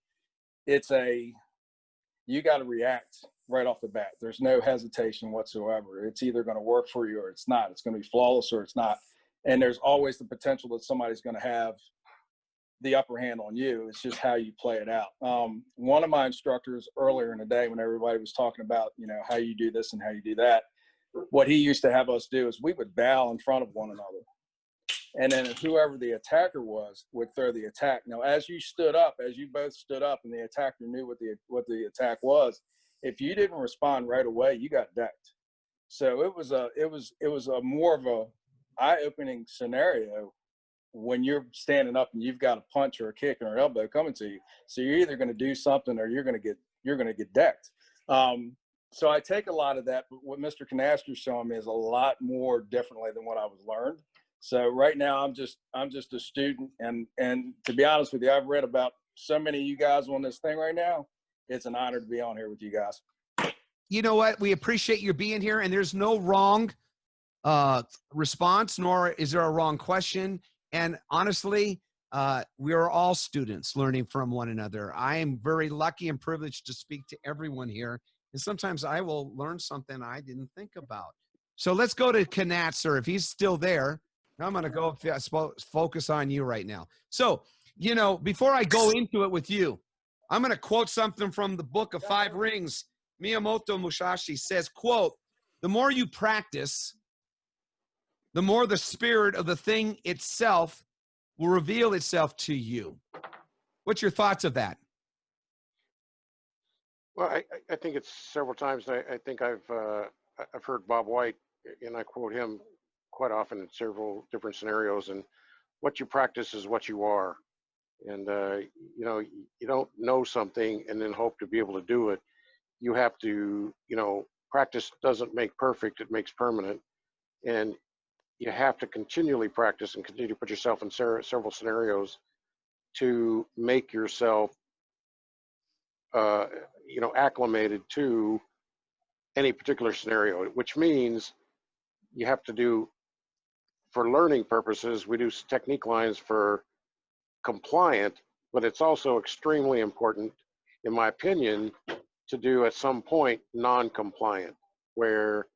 you got to react right off the bat. There's no hesitation whatsoever. It's either going to work for you or it's not. It's going to be flawless or it's not. And there's always the potential that somebody's going to have the upper hand on you. It's just how you play it out. One of my instructors earlier in the day, when everybody was talking about, you know, how you do this and how you do that, what he used to have us do is we would bow in front of one another. And then whoever the attacker was would throw the attack. Now, as you both stood up and the attacker knew what the attack was, if you didn't respond right away, you got decked. So it was a more of a eye-opening scenario when you're standing up and you've got a punch or a kick or an elbow coming to you. So you're either going to do something or you're going to get decked. So I take a lot of that, but what Mr. Conatser is showing me is a lot more differently than what I was learned. So right now I'm just a student, and to be honest with you, I've read about so many of you guys on this thing right now. It's an honor to be on here with you guys. You know what? We appreciate you being here, and there's no wrong response, nor is there a wrong question. And honestly, we are all students learning from one another. I am very lucky and privileged to speak to everyone here. And sometimes I will learn something I didn't think about. So let's go to Conatser if he's still there. I'm going to go focus on you right now. So, you know, before I go into it with you, I'm going to quote something from the book of 5 Rings. Miyamoto Musashi says, quote, "The more you practice, the more the spirit of the thing itself will reveal itself to you." What's your thoughts of that? Well, I think it's several times. I think I've heard Bob White, and I quote him quite often in several different scenarios. And what you practice is what you are. And you know, you don't know something and then hope to be able to do it. You have to, you know, practice doesn't make perfect; it makes permanent. And you have to continually practice and continue to put yourself in several scenarios to make yourself, you know, acclimated to any particular scenario, which means you have to do, for learning purposes, we do technique lines for compliant, but it's also extremely important, in my opinion, to do at some point non-compliant, where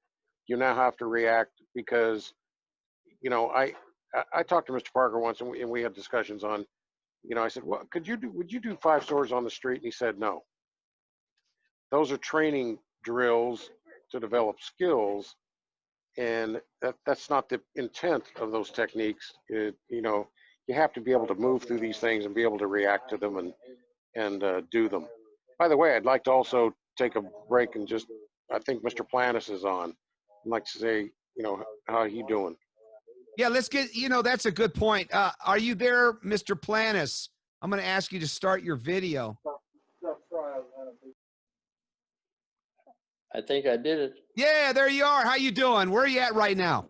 you now have to react because, you know, I talked to Mr. Parker once, and we had discussions on, you know, I said, well, would you do 5 swords on the street? And he said, no. Those are training drills to develop skills, and that's not the intent of those techniques. You know, you have to be able to move through these things and be able to react to them and do them. By the way, I'd like to also take a break and just, I think Mr. Planas is on. I'd like to say, you know, how are you doing? Yeah, let's get, you know, that's a good point. Are you there, Mr. Planas? I'm going to ask you to start your video. I think I did it. Yeah, there you are. How you doing? Where are you at right now?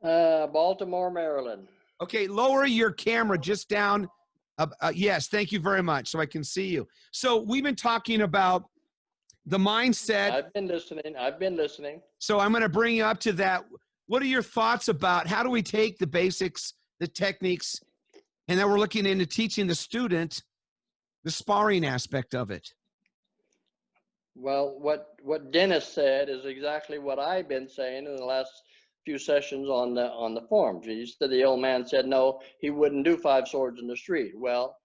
Baltimore, Maryland. Okay, lower your camera just down. Yes, thank you very much, so I can see you. So we've been talking about the mindset. I've been listening. So I'm going to bring you up to that. What are your thoughts about how do we take the basics, the techniques, and then we're looking into teaching the student the sparring aspect of it? Well, what Dennis said is exactly what I've been saying in the last few sessions on the forums. He said the old man said no, he wouldn't do 5 swords in the street. Well,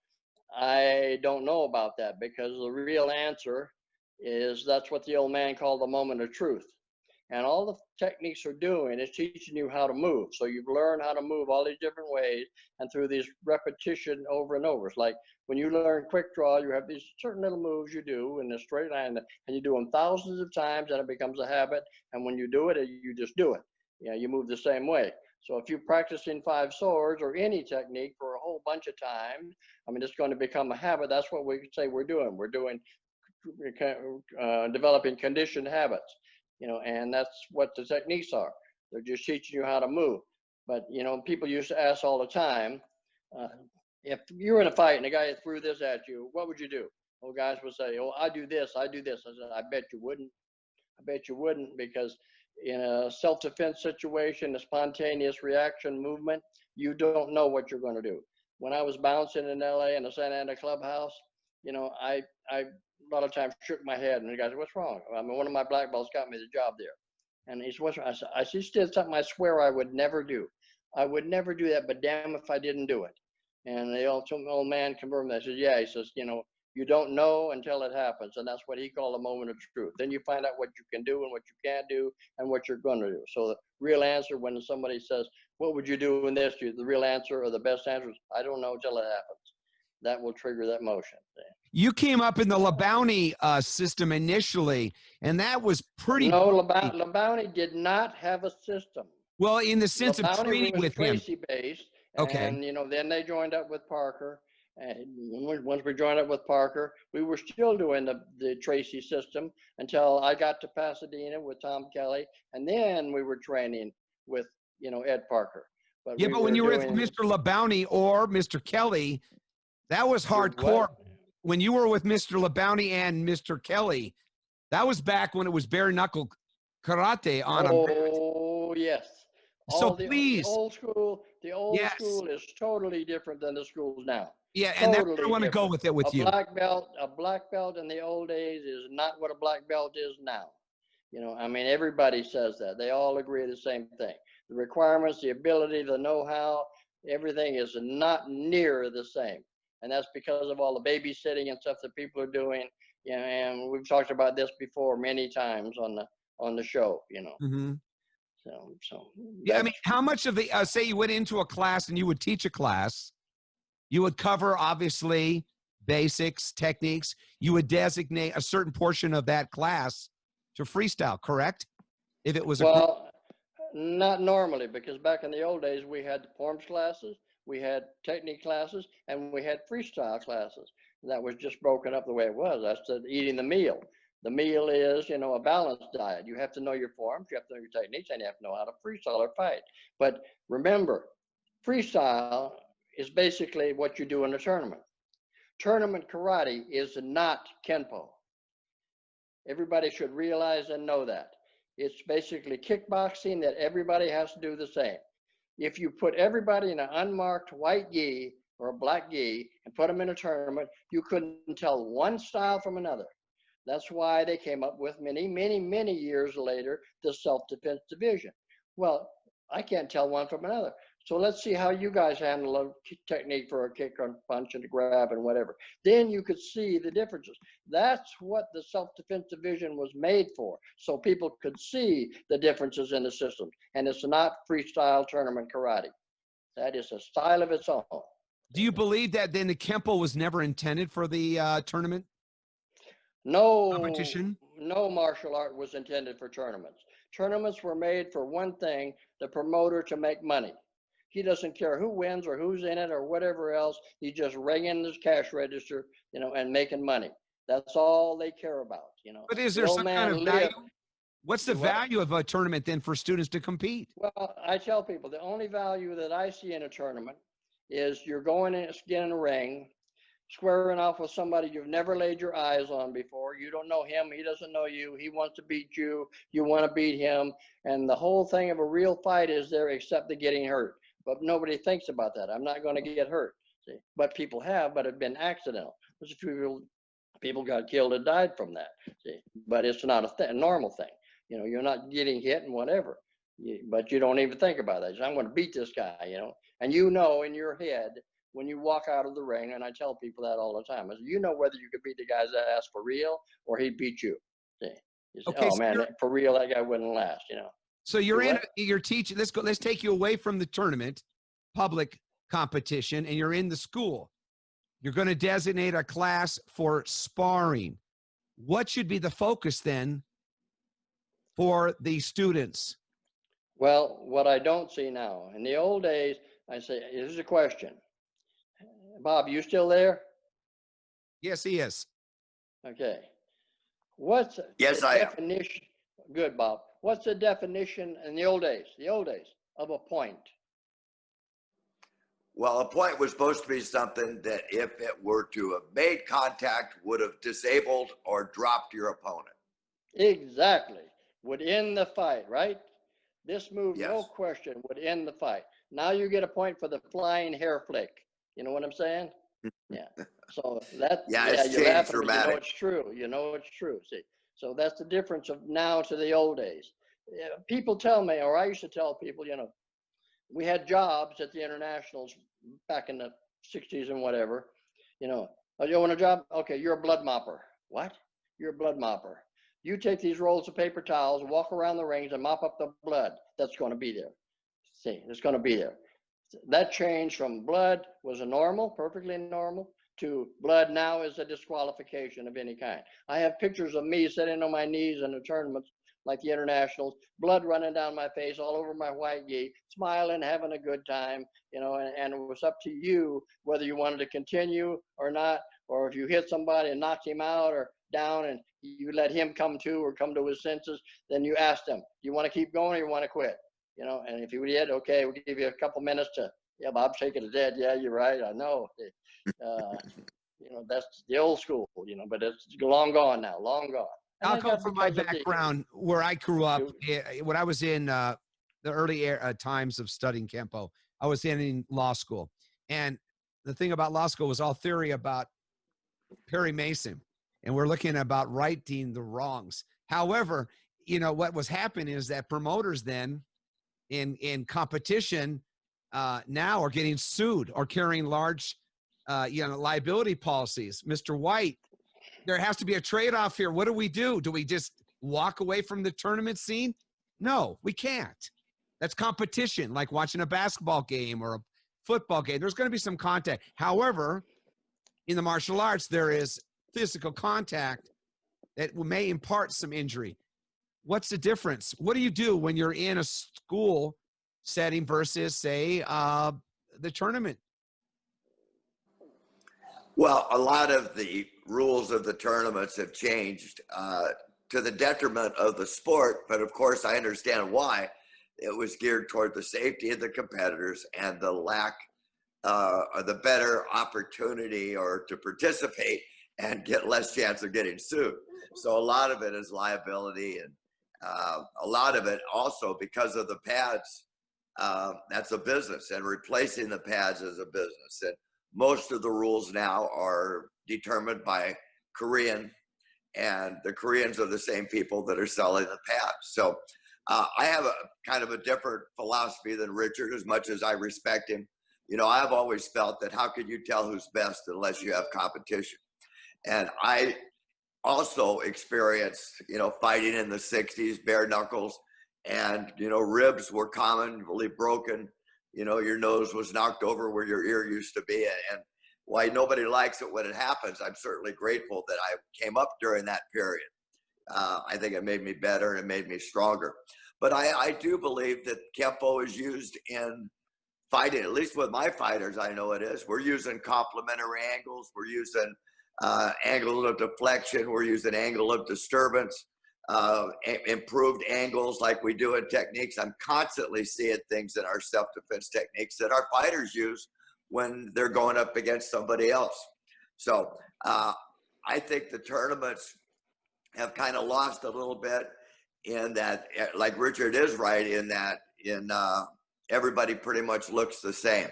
I don't know about that, because the real answer is that's what the old man called the moment of truth. And all the techniques are doing is teaching you how to move. So you've learned how to move all these different ways and through these repetition over and over. It's like when you learn quick draw, you have these certain little moves you do in a straight line, and you do them thousands of times, and it becomes a habit. And when you do it, you just do it. You know, you move the same way. So if you practice in 5 swords or any technique for a whole bunch of times, I mean, it's going to become a habit. That's what we say we're doing. We're doing developing conditioned habits. You know, and that's what the techniques are. They're just teaching you how to move. But, you know, people used to ask all the time, if you were in a fight and a guy threw this at you, what would you do? Well, guys would say, oh, I do this, I do this. I said, I bet you wouldn't. I bet you wouldn't, because in a self-defense situation, a spontaneous reaction movement, you don't know what you're going to do. When I was bouncing in LA in the Santa Ana clubhouse, you know, I a lot of times shook my head, and the guy said, what's wrong? I mean, one of my black belts got me the job there. And he said, what's wrong? I said, did something I swear I would never do. I would never do that, but damn if I didn't do it. And the old man confirmed that. I said, yeah. He says, you know, you don't know until it happens. And that's what he called a moment of truth. Then you find out what you can do and what you can't do and what you're going to do. So the real answer, when somebody says, what would you do in this? The real answer or the best answer is, I don't know until it happens. That will trigger that motion. You came up in the Labounty system initially, and that was pretty. No, Labounty did not have a system. Well, in the sense of Labounty training was with him. Tracy based. Okay. And, you know, then they joined up with Parker. And once we joined up with Parker, we were still doing the Tracy system until I got to Pasadena with Tom Kelly. And then we were training with, you know, Ed Parker. But yeah, but when you were with Mr. Labounty or Mr. Kelly, that was hardcore. When you were with Mr. Labounty and Mr. Kelly, that was back when it was bare knuckle karate on. Oh, yes. So please. The old school Yes. school is totally different than the schools now. Yeah, and that's Totally where I want to go different. with it with you. A black belt in the old days is not what a black belt is now. You know, I mean, everybody says that. They all agree the same thing. The requirements, the ability, the know-how, everything is not near the same. And that's because of all the babysitting and stuff that people are doing. You know, and we've talked about this before many times on the show, you know. Mm-hmm. So yeah, I mean, how much of the say you went into a class and you would teach a class, you would cover obviously basics, techniques. You would designate a certain portion of that class to freestyle, correct? If it was not normally, because back in the old days we had forms classes, we had technique classes, and we had freestyle classes. That was just broken up the way it was. That's eating the meal. The meal is, you know, a balanced diet. You have to know your forms, you have to know your techniques, and you have to know how to freestyle or fight. But remember, freestyle is basically what you do in a tournament. Tournament karate is not Kenpo. Everybody should realize and know that. It's basically kickboxing that everybody has to do the same. If you put everybody in an unmarked white gi or a black gi and put them in a tournament, you couldn't tell one style from another. That's why they came up with many, many, many years later, the self-defense division. Well, I can't tell one from another. So let's see how you guys handle a technique for a kick or punch and a grab and whatever. Then you could see the differences. That's what the self-defense division was made for, so people could see the differences in the systems. And it's not freestyle tournament karate. That is a style of its own. Do you believe that then the Kenpo was never intended for the tournament? No competition? No martial art was intended for tournaments. Tournaments were made for one thing, the promoter to make money. He doesn't care who wins or who's in it or whatever else. He's just ringing his cash register, you know, and making money. That's all they care about, you know. But is there some kind of value? What's the value of a tournament then for students to compete? Well, I tell people the only value that I see in a tournament is you're going in, getting in a ring, squaring off with somebody you've never laid your eyes on before. You don't know him, he doesn't know you, he wants to beat you, you want to beat him, and the whole thing of a real fight is there except the getting hurt. But nobody thinks about that. I'm not going to get hurt. See? But people have, but it's been accidental. There's a few people got killed and died from that. See? But it's not a normal thing. You know, you're not getting hit and whatever. But you don't even think about that. I'm going to beat this guy, you know. And you know in your head when you walk out of the ring, and I tell people that all the time, is you know whether you could beat the guy's ass for real or he'd beat you. See? You say, Okay, oh so man, you're- for real, that guy wouldn't last, you know. So you're Do in, what? you're teaching, let's take you away from the tournament, public competition, and you're in the school. You're going to designate a class for sparring. What should be the focus then for the students? Well, what I don't see now, in the old days, I say, here's a question. Bob, you still there? Yes, he is. Okay. What's Yes, the I am. definition? Good, Bob. What's the definition in the old days of a point? Well, a point was supposed to be something that if it were to have made contact would have disabled or dropped your opponent. Exactly. Would end the fight, right? This move, no Yes. question, would end the fight. Now you get a point for the flying hair flick. You know what I'm saying? Yeah. So that, Yeah, it's you're changed laughing, but you know dramatic. it's true. You know it's true. See, so that's the difference of now to the old days. Yeah, people tell me, or I used to tell people, you know, we had jobs at the internationals back in the 60s and whatever. You know, oh, you want a job? Okay, you're a blood mopper. What? You're a blood mopper. You take these rolls of paper towels, walk around the rings, and mop up the blood that's going to be there. See, it's going to be there. That change from blood was a normal, perfectly normal, to blood now is a disqualification of any kind. I have pictures of me sitting on my knees in the tournaments like the internationals, blood running down my face, all over my white gi, smiling, having a good time, you know, and it was up to you whether you wanted to continue or not, or if you hit somebody and knocked him out or down and you let him come to or come to his senses, then you asked him, you want to keep going or you want to quit? You know, and if you did, okay, we'll give you a couple minutes to, yeah, Bob shaking his head. Yeah, you're right. I know. You know, that's the old school, you know, but it's long gone now, long gone. And I'll I go got from my because of the- background where I grew up. When I was in the early times of studying Kenpo, I was in law school. And the thing about law school was all theory about Perry Mason. And we're looking about righting the wrongs. However, you know, what was happening is that promoters then in competition now are getting sued or carrying large, you know, liability policies. Mr. White, there has to be a trade-off here. What do? Do we just walk away from the tournament scene? No, we can't. That's competition, like watching a basketball game or a football game. There's going to be some contact. However, in the martial arts, there is physical contact that may impart some injury. What's the difference? What do you do when you're in a school setting versus, say, the tournament? Well, a lot of the rules of the tournaments have changed to the detriment of the sport, but of course I understand why. It was geared toward the safety of the competitors and the lack or the better opportunity or to participate and get less chance of getting sued. So a lot of it is liability, and a lot of it also because of the pads. That's a business, and replacing the pads is a business. And most of the rules now are determined by Korean, and the Koreans are the same people that are selling the pads. So I have a kind of a different philosophy than Richard, as much as I respect him. You know, I've always felt that how could you tell who's best unless you have competition? And I also experienced, you know, fighting in the 60s, bare knuckles, and, you know, ribs were commonly broken. You know, your nose was knocked over where your ear used to be. And why nobody likes it when it happens, I'm certainly grateful that I came up during that period. I think it made me better and it made me stronger. But I do believe that Kenpo is used in fighting, at least with my fighters, I know it is. We're using complementary angles. We're using angle of deflection. We're using angle of disturbance, improved angles like we do in techniques. I'm constantly seeing things in our self-defense techniques that our fighters use when they're going up against somebody else. So I think the tournaments have kind of lost a little bit in that, like Richard is right in that, everybody pretty much looks the same.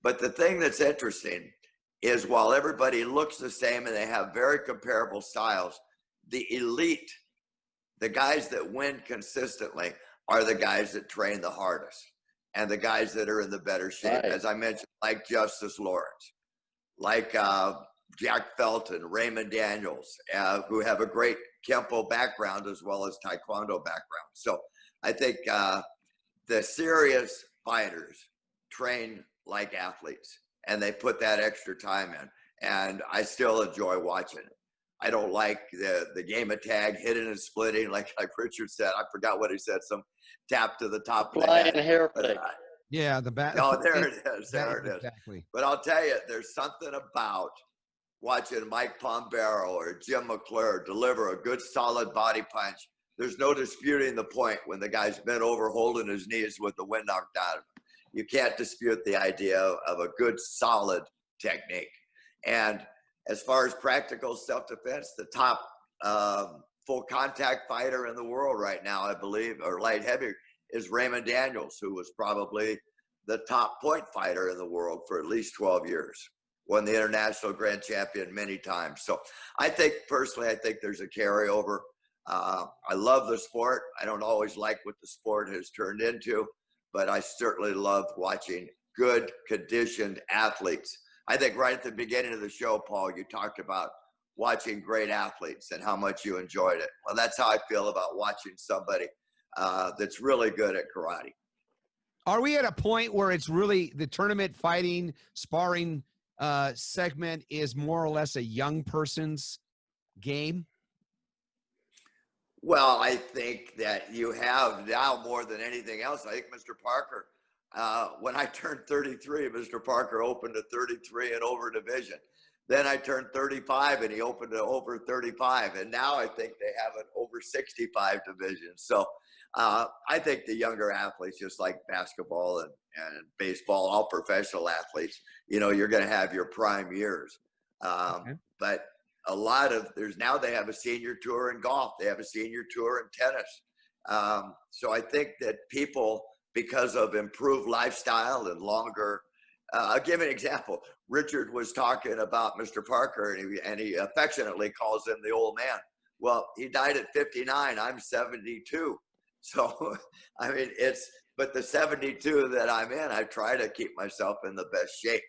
But the thing that's interesting is while everybody looks the same and they have very comparable styles, the elite, the guys that win consistently are the guys that train the hardest and the guys that are in the better shape. Right. As I mentioned, like Justice Lawrence, like Jack Felt and Raymond Daniels, who have a great Kenpo background as well as Taekwondo background. So I think the serious fighters train like athletes, and they put that extra time in. And I still enjoy watching it. I don't like the game of tag, hitting and splitting, like Richard said. I forgot what he said. Some tap to the top of the Flying head. hair But, flick. Yeah, the bat. oh, there it is. There it is. Exactly. But I'll tell you, there's something about watching Mike Pombero or Jim McClure deliver a good, solid body punch. There's no disputing the point when the guy's bent over holding his knees with the wind knocked out of him. You can't dispute the idea of a good, solid technique. And as far as practical self-defense, the top full contact fighter in the world right now, I believe, or light heavy, is Raymond Daniels, who was probably the top point fighter in the world for at least 12 years. Won the international grand champion many times. So I think, personally, I think there's a carryover. I love the sport. I don't always like what the sport has turned into, but I certainly love watching good, conditioned athletes. I think right at the beginning of the show, Paul, you talked about watching great athletes and how much you enjoyed it. Well, that's how I feel about watching somebody that's really good at karate. Are we at a point where it's really the tournament fighting, sparring segment is more or less a young person's game? Well, I think that you have now more than anything else. I think Mr. Parker, when I turned 33, Mr. Parker opened a 33 and over division. Then I turned 35 and he opened an over 35. And now I think they have an over 65 division. So I think the younger athletes, just like basketball and baseball, all professional athletes, you know, you're going to have your prime years. Okay. But a lot of now they have a senior tour in golf. They have a senior tour in tennis. So I think that people, because of improved lifestyle and longer, I'll give an example. Richard was talking about Mr. Parker, and he affectionately calls him the old man. Well, he died at 59. I'm 72. So, I mean, but the 72 that I'm in, I try to keep myself in the best shape.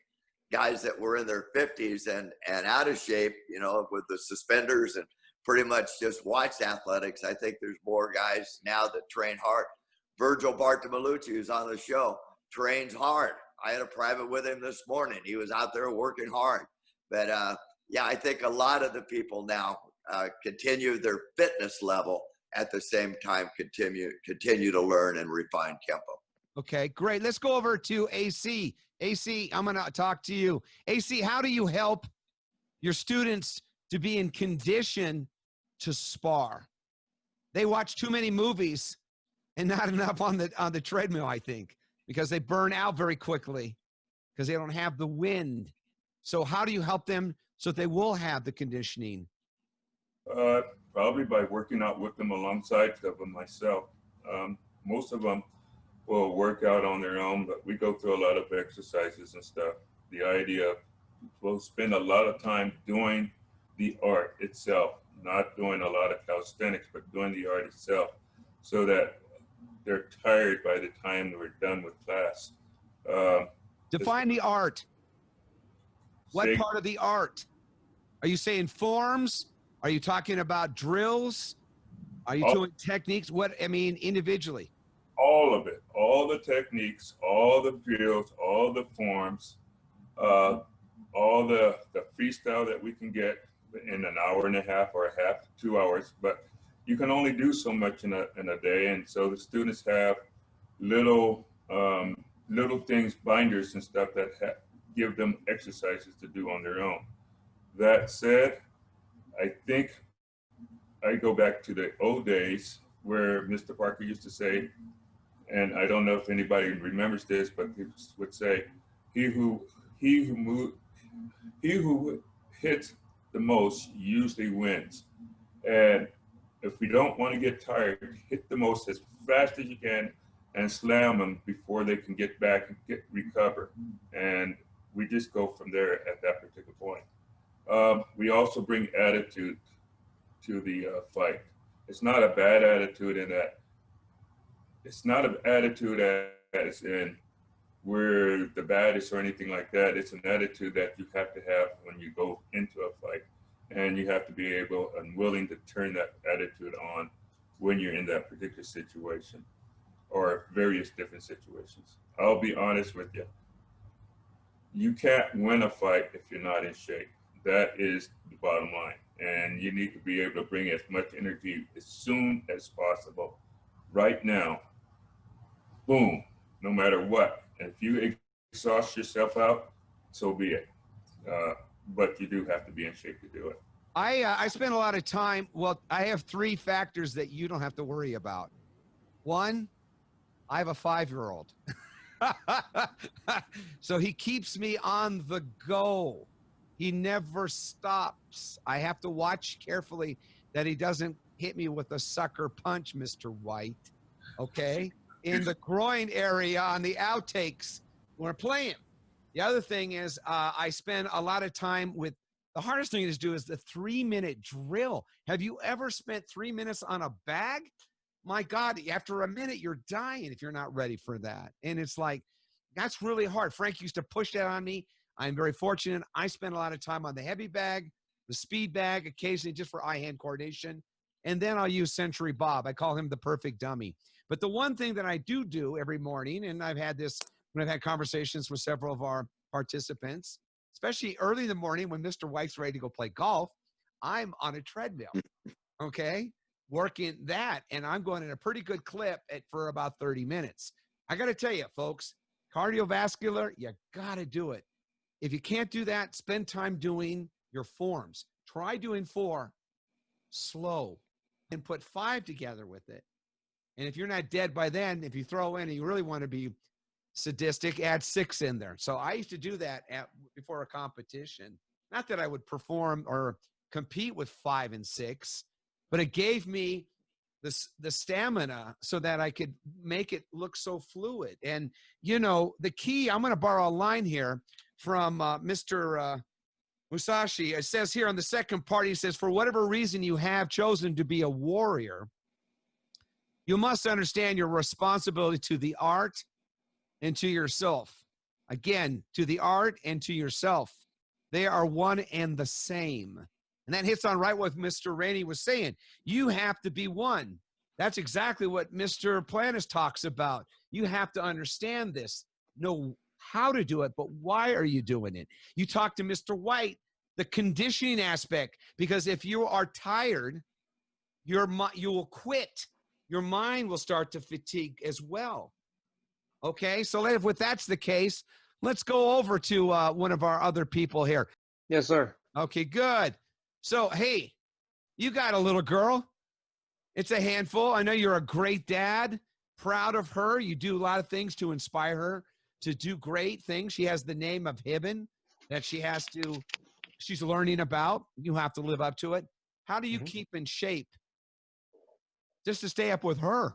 Guys that were in their 50s and out of shape, you know, with the suspenders and pretty much just watched athletics. I think there's more guys now that train hard. Virgil Bartolomucci, who's on the show, trains hard. I had a private with him this morning. He was out there working hard. But yeah, I think a lot of the people now continue their fitness level at the same time, continue to learn and refine Kenpo. Okay, great. Let's go over to AC. AC, I'm going to talk to you. AC, how do you help your students to be in condition to spar? They watch too many movies and not enough on the treadmill, I think, because they burn out very quickly because they don't have the wind. So how do you help them so that they will have the conditioning? Probably by working out with them alongside of them myself. Most of them will work out on their own, but we go through a lot of exercises and stuff. The idea, we'll spend a lot of time doing the art itself, not doing a lot of calisthenics, but doing the art itself, so that they're tired by the time we're done with class. Define the art. What part of the art? Are you saying forms? Are you talking about drills? Are you doing techniques? What, I mean, individually? All of it, all the techniques, all the drills, all the forms, all the freestyle that we can get in an hour and a half or a half to 2 hours, but you can only do so much in a day. And so the students have little things, binders and stuff that give them exercises to do on their own. That said, I think I go back to the old days where Mr. Parker used to say, and I don't know if anybody remembers this, but he would say, he who hits the most usually wins. And if we don't want to get tired, hit the most as fast as you can and slam them before they can get back and recover. And we just go from there at that particular point. We also bring attitude to the fight. It's not a bad attitude in that. It's not an attitude as in we're the baddest or anything like that. It's an attitude that you have to have when you go into and you have to be able and willing to turn that attitude on when you're in that particular situation or various different situations. I'll be honest with you. You can't win a fight if you're not in shape. That is the bottom line. And you need to be able to bring as much energy as soon as possible. Right now, boom, no matter what. And if you exhaust yourself out, so be it. But you do have to be in shape to do it. I spend a lot of time. Well, I have 3 factors that you don't have to worry about. 1, I have a 5-year-old. So he keeps me on the go. He never stops. I have to watch carefully that he doesn't hit me with a sucker punch, Mr. White. Okay? In the groin area on the outtakes when we're playing. The other thing is I spend a lot of time with, the hardest thing to do is the 3-minute drill. Have you ever spent 3 minutes on a bag? My God, after a minute, you're dying if you're not ready for that. And it's like, that's really hard. Frank used to push that on me. I'm very fortunate. I spend a lot of time on the heavy bag, the speed bag, occasionally just for eye-hand coordination. And then I'll use Century Bob. I call him the perfect dummy. But the one thing that I do every morning, and I've had this when I've had conversations with several of our participants, especially early in the morning when Mr. White's ready to go play golf, I'm on a treadmill, okay, working that. And I'm going in a pretty good clip for about 30 minutes. I got to tell you, folks, cardiovascular, you got to do it. If you can't do that, spend time doing your forms. Try doing 4 slow and put 5 together with it. And if you're not dead by then, if you throw in and you really want to be sadistic, add 6 in there. So I used to do that before a competition. Not that I would perform or compete with 5 and 6, but it gave me the stamina so that I could make it look so fluid. And, you know, the key, I'm going to borrow a line here from Mr. Musashi. It says here on the second part, he says, for whatever reason you have chosen to be a warrior, you must understand your responsibility to the art and to yourself. Again, to the art and to yourself. They are one and the same. And that hits on right what Mr. Rainey was saying. You have to be one. That's exactly what Mr. Planas talks about. You have to understand this, know how to do it, but why are you doing it? You talk to Mr. White, the conditioning aspect, because if you are tired, you will quit. Your mind will start to fatigue as well. Okay, so if that's the case, let's go over to one of our other people here. Yes, sir. Okay, good. So, hey, you got a little girl. It's a handful. I know you're a great dad, proud of her. You do a lot of things to inspire her to do great things. She has the name of Hibben that she's learning about. You have to live up to it. How do you keep in shape just to stay up with her?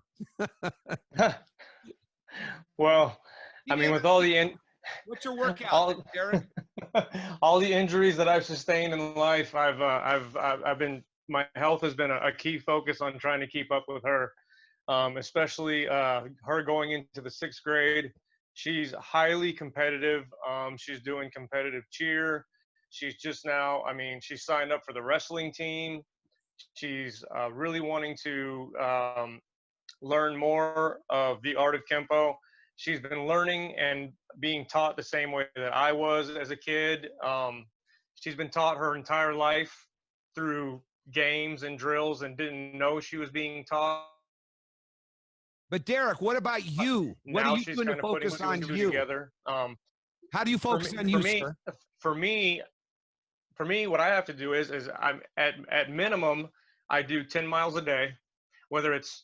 Well, I mean, with all the what's your workout, Derek? all the injuries that I've sustained in life, my health has been a key focus on trying to keep up with her, especially her going into the 6th grade. She's highly competitive. She's doing competitive cheer. She's just now, I mean, she signed up for the wrestling team. She's really wanting to learn more of the art of Kenpo. She's been learning and being taught the same way that I was as a kid. She's been taught her entire life through games and drills and didn't know she was being taught. But Derek, what about you? What are you doing to focus on you? Together. How do you focus on you, sir? For me, what I have to do is I'm at minimum, I do 10 miles a day, whether it's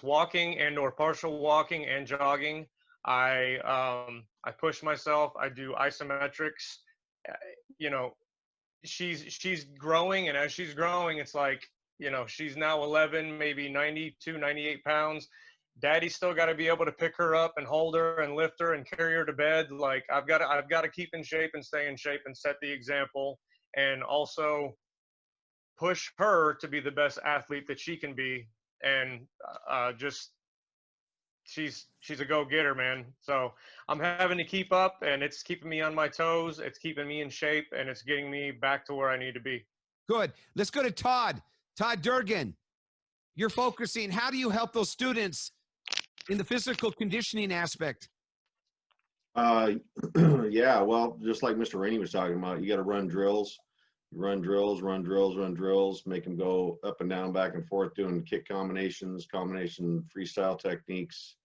walking and or partial walking and jogging. I push myself. I do isometrics. You know, she's growing, and as she's growing, it's like, you know, she's now 11, maybe 92, 98 pounds. Daddy's still got to be able to pick her up and hold her and lift her and carry her to bed. Like I've got to keep in shape and stay in shape and set the example, and also push her to be the best athlete that she can be. And she's a go-getter, man. So I'm having to keep up, and it's keeping me on my toes. It's keeping me in shape, and it's getting me back to where I need to be. Good. Let's go to Todd. Todd Durgan. You're focusing. How do you help those students in the physical conditioning aspect? Yeah, well, just like Mr. Rainey was talking about, you got to run drills, run drills, make them go up and down, back and forth, doing kick combinations, freestyle techniques,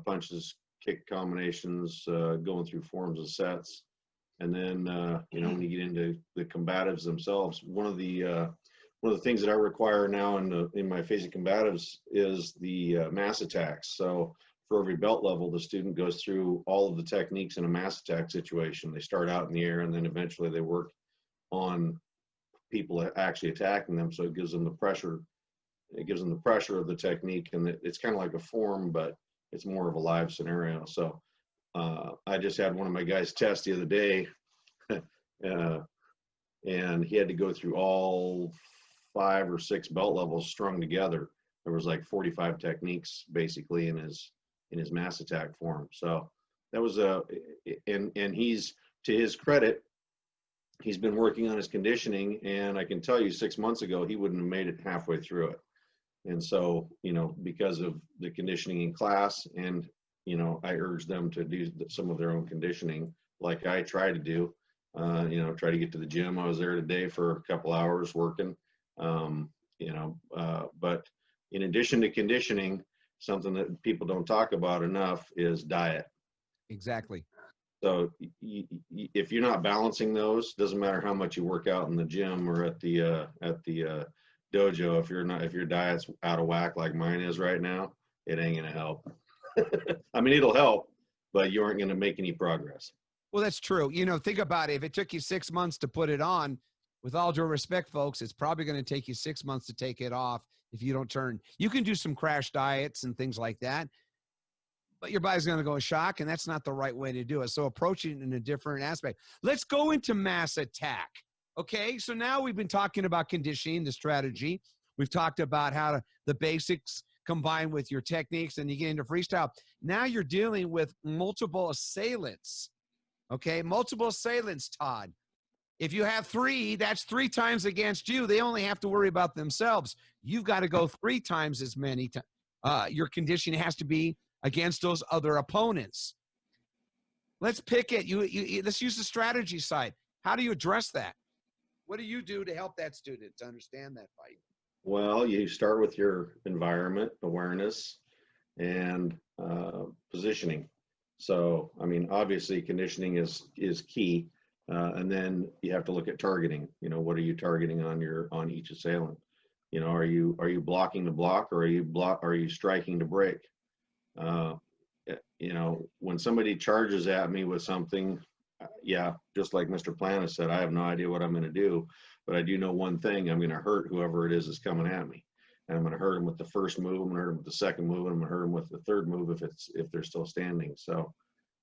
punches, kick combinations, going through forms of sets. And then, you know, when you get into the combatives themselves, one of the things that I require now in my phasic combatives is the mass attacks. So for every belt level, the student goes through all of the techniques in a mass attack situation. They start out in the air, and then eventually they work on people actually attacking them. So it gives them the pressure. It gives them the pressure of the technique, and it's kind of like a form, but it's more of a live scenario. So I just had one of my guys test the other day, and he had to go through all 5 or 6 belt levels strung together. There was like 45 techniques basically in his mass attack form. So that was and he's, to his credit, he's been working on his conditioning, and I can tell you 6 months ago he wouldn't have made it halfway through it. And so, you know, because of the conditioning in class, and you know, I urge them to do some of their own conditioning like I try to do. You know, try to get to the gym. I was there today for a couple hours working. You know, but in addition to conditioning, something that people don't talk about enough is diet. Exactly. So if you're not balancing those, doesn't matter how much you work out in the gym or at the dojo, if your diet's out of whack like mine is right now, it ain't gonna help. I mean, it'll help, but you aren't gonna make any progress. Well, that's true. You know, think about it. If it took you 6 months to put it on, with all due respect, folks, it's probably going to take you 6 months to take it off if you don't turn. You can do some crash diets and things like that, but your body's going to go in shock, and that's not the right way to do it. So approach it in a different aspect. Let's go into mass attack. Okay, so now we've been talking about conditioning, the strategy. We've talked about how the basics combine with your techniques, and you get into freestyle. Now you're dealing with multiple assailants. Okay, multiple assailants, Todd. If you have 3, that's 3 times against you. They only have to worry about themselves. You've got to go 3 times as many. Your conditioning has to be against those other opponents. Let's pick it. Let's use the strategy side. How do you address that? What do you do to help that student to understand that fight? Well, you start with your environment, awareness, and positioning. So, I mean, obviously conditioning is key. And then you have to look at targeting. You know, what are you targeting on each assailant? You know, are you blocking to block, or are you striking to break? You know, when somebody charges at me with something, yeah, just like Mr. Planas said, I have no idea what I'm going to do, but I do know one thing: I'm going to hurt whoever it is coming at me. And I'm going to hurt them with the first move. I'm going to hurt them with the second move. And I'm going to hurt them with the third move if they're still standing. So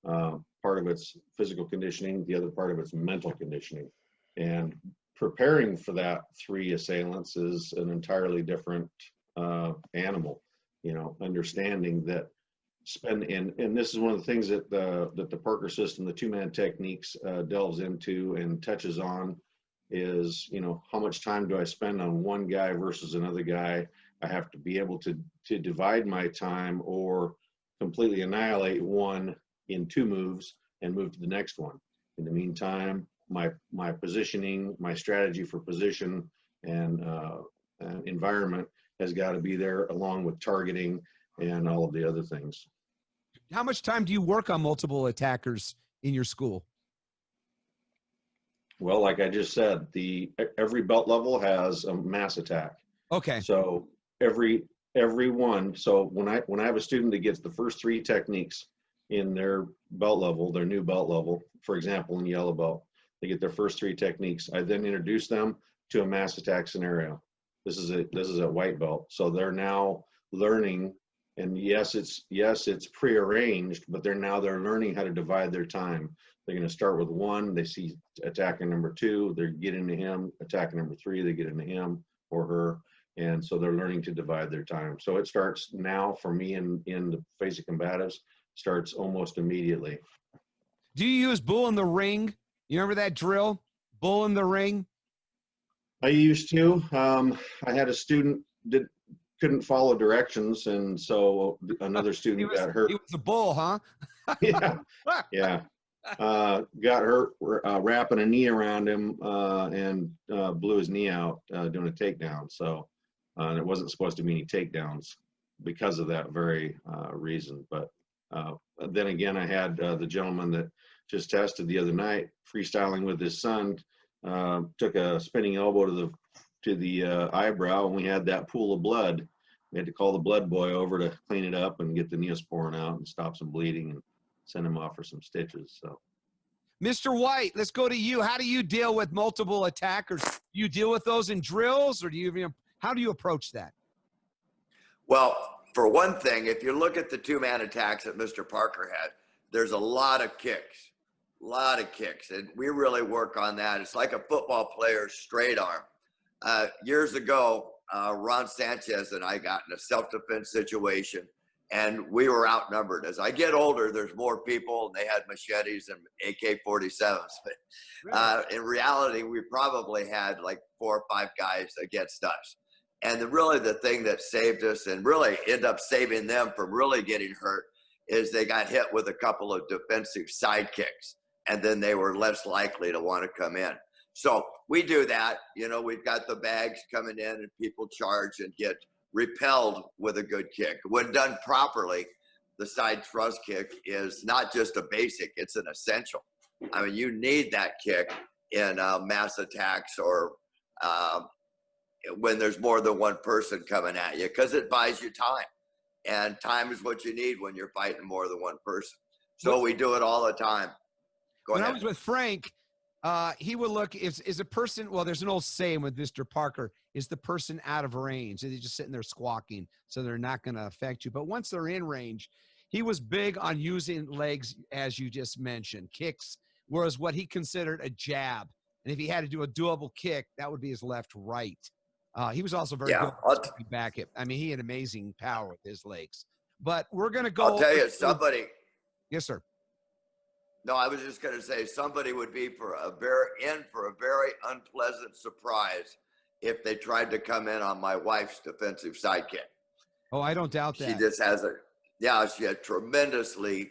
part of it's physical conditioning. The other part of it's mental conditioning. And preparing for that 3 assailants is an entirely different animal. You know, understanding that and this is one of the things that the Parker system, the 2-man techniques, delves into and touches on, is, you know, how much time do I spend on one guy versus another guy? I have to be able to divide my time or completely annihilate one in 2 moves and move to the next one. In the meantime, my positioning, my strategy for position and environment has got to be there, along with targeting and all of the other things. How much time do you work on multiple attackers in your school? Well, like I just said, every belt level has a mass attack. Okay. So every one. So when I have a student that gets the first 3 techniques in their belt level, their new belt level, for example, in yellow belt, they get their first 3 techniques. I then introduce them to a mass attack scenario. This is a white belt. So they're now learning, and yes, it's prearranged, but they're learning how to divide their time. They're going to start with 1. They see attacker number 2. They get into him. Attacker number 3. They get into him or her. And so they're learning to divide their time. So it starts now for me in the phasic combatives, starts almost immediately. Do you use bull in the ring? You remember that drill? Bull in the ring? I used to. I had a student that couldn't follow directions, and so another student got hurt. He was a bull, huh? Yeah, yeah. Got hurt wrapping a knee around him and blew his knee out doing a takedown. So it wasn't supposed to be any takedowns because of that very reason. But then again, I had the gentleman that just tested the other night, freestyling with his son, took a spinning elbow to the eyebrow, and we had that pool of blood. We had to call the blood boy over to clean it up and get the neosporin out and stop some bleeding and send him off for some stitches. So, Mr. White, let's go to you. How do you deal with multiple attackers? Do you deal with those in drills, or how do you approach that? Well, for one thing, if you look at the two-man attacks that Mr. Parker had, there's a lot of kicks, and we really work on that. It's like a football player's straight arm. Years ago, Ron Sanchez and I got in a self-defense situation, and we were outnumbered. As I get older, there's more people, and they had machetes and AK-47s. But in reality, we probably had like 4 or 5 guys against us. And really the thing that saved us and really ended up saving them from really getting hurt is they got hit with a couple of defensive side kicks, and then they were less likely to want to come in. So we do that. You know, we've got the bags coming in and people charge and get repelled with a good kick. When done properly, the side thrust kick is not just a basic, it's an essential. I mean, you need that kick in mass attacks or when there's more than one person coming at you, because it buys you time. And time is what you need when you're fighting more than one person. So we do it all the time. When I was with Frank, he would look, is a person, well, there's an old saying with Mr. Parker, is the person out of range? And they're just sitting there squawking, so they're not going to affect you. But once they're in range, he was big on using legs, as you just mentioned, kicks, whereas what he considered a jab. And if he had to do a doable kick, that would be his left-right. He was also very good at back hip. I mean, he had amazing power with his legs. But we're going to go. I'll tell you, somebody. Yes, sir. No, I was just going to say somebody would be for a very unpleasant surprise if they tried to come in on my wife's defensive sidekick. Oh, I don't doubt that. She just has she a tremendously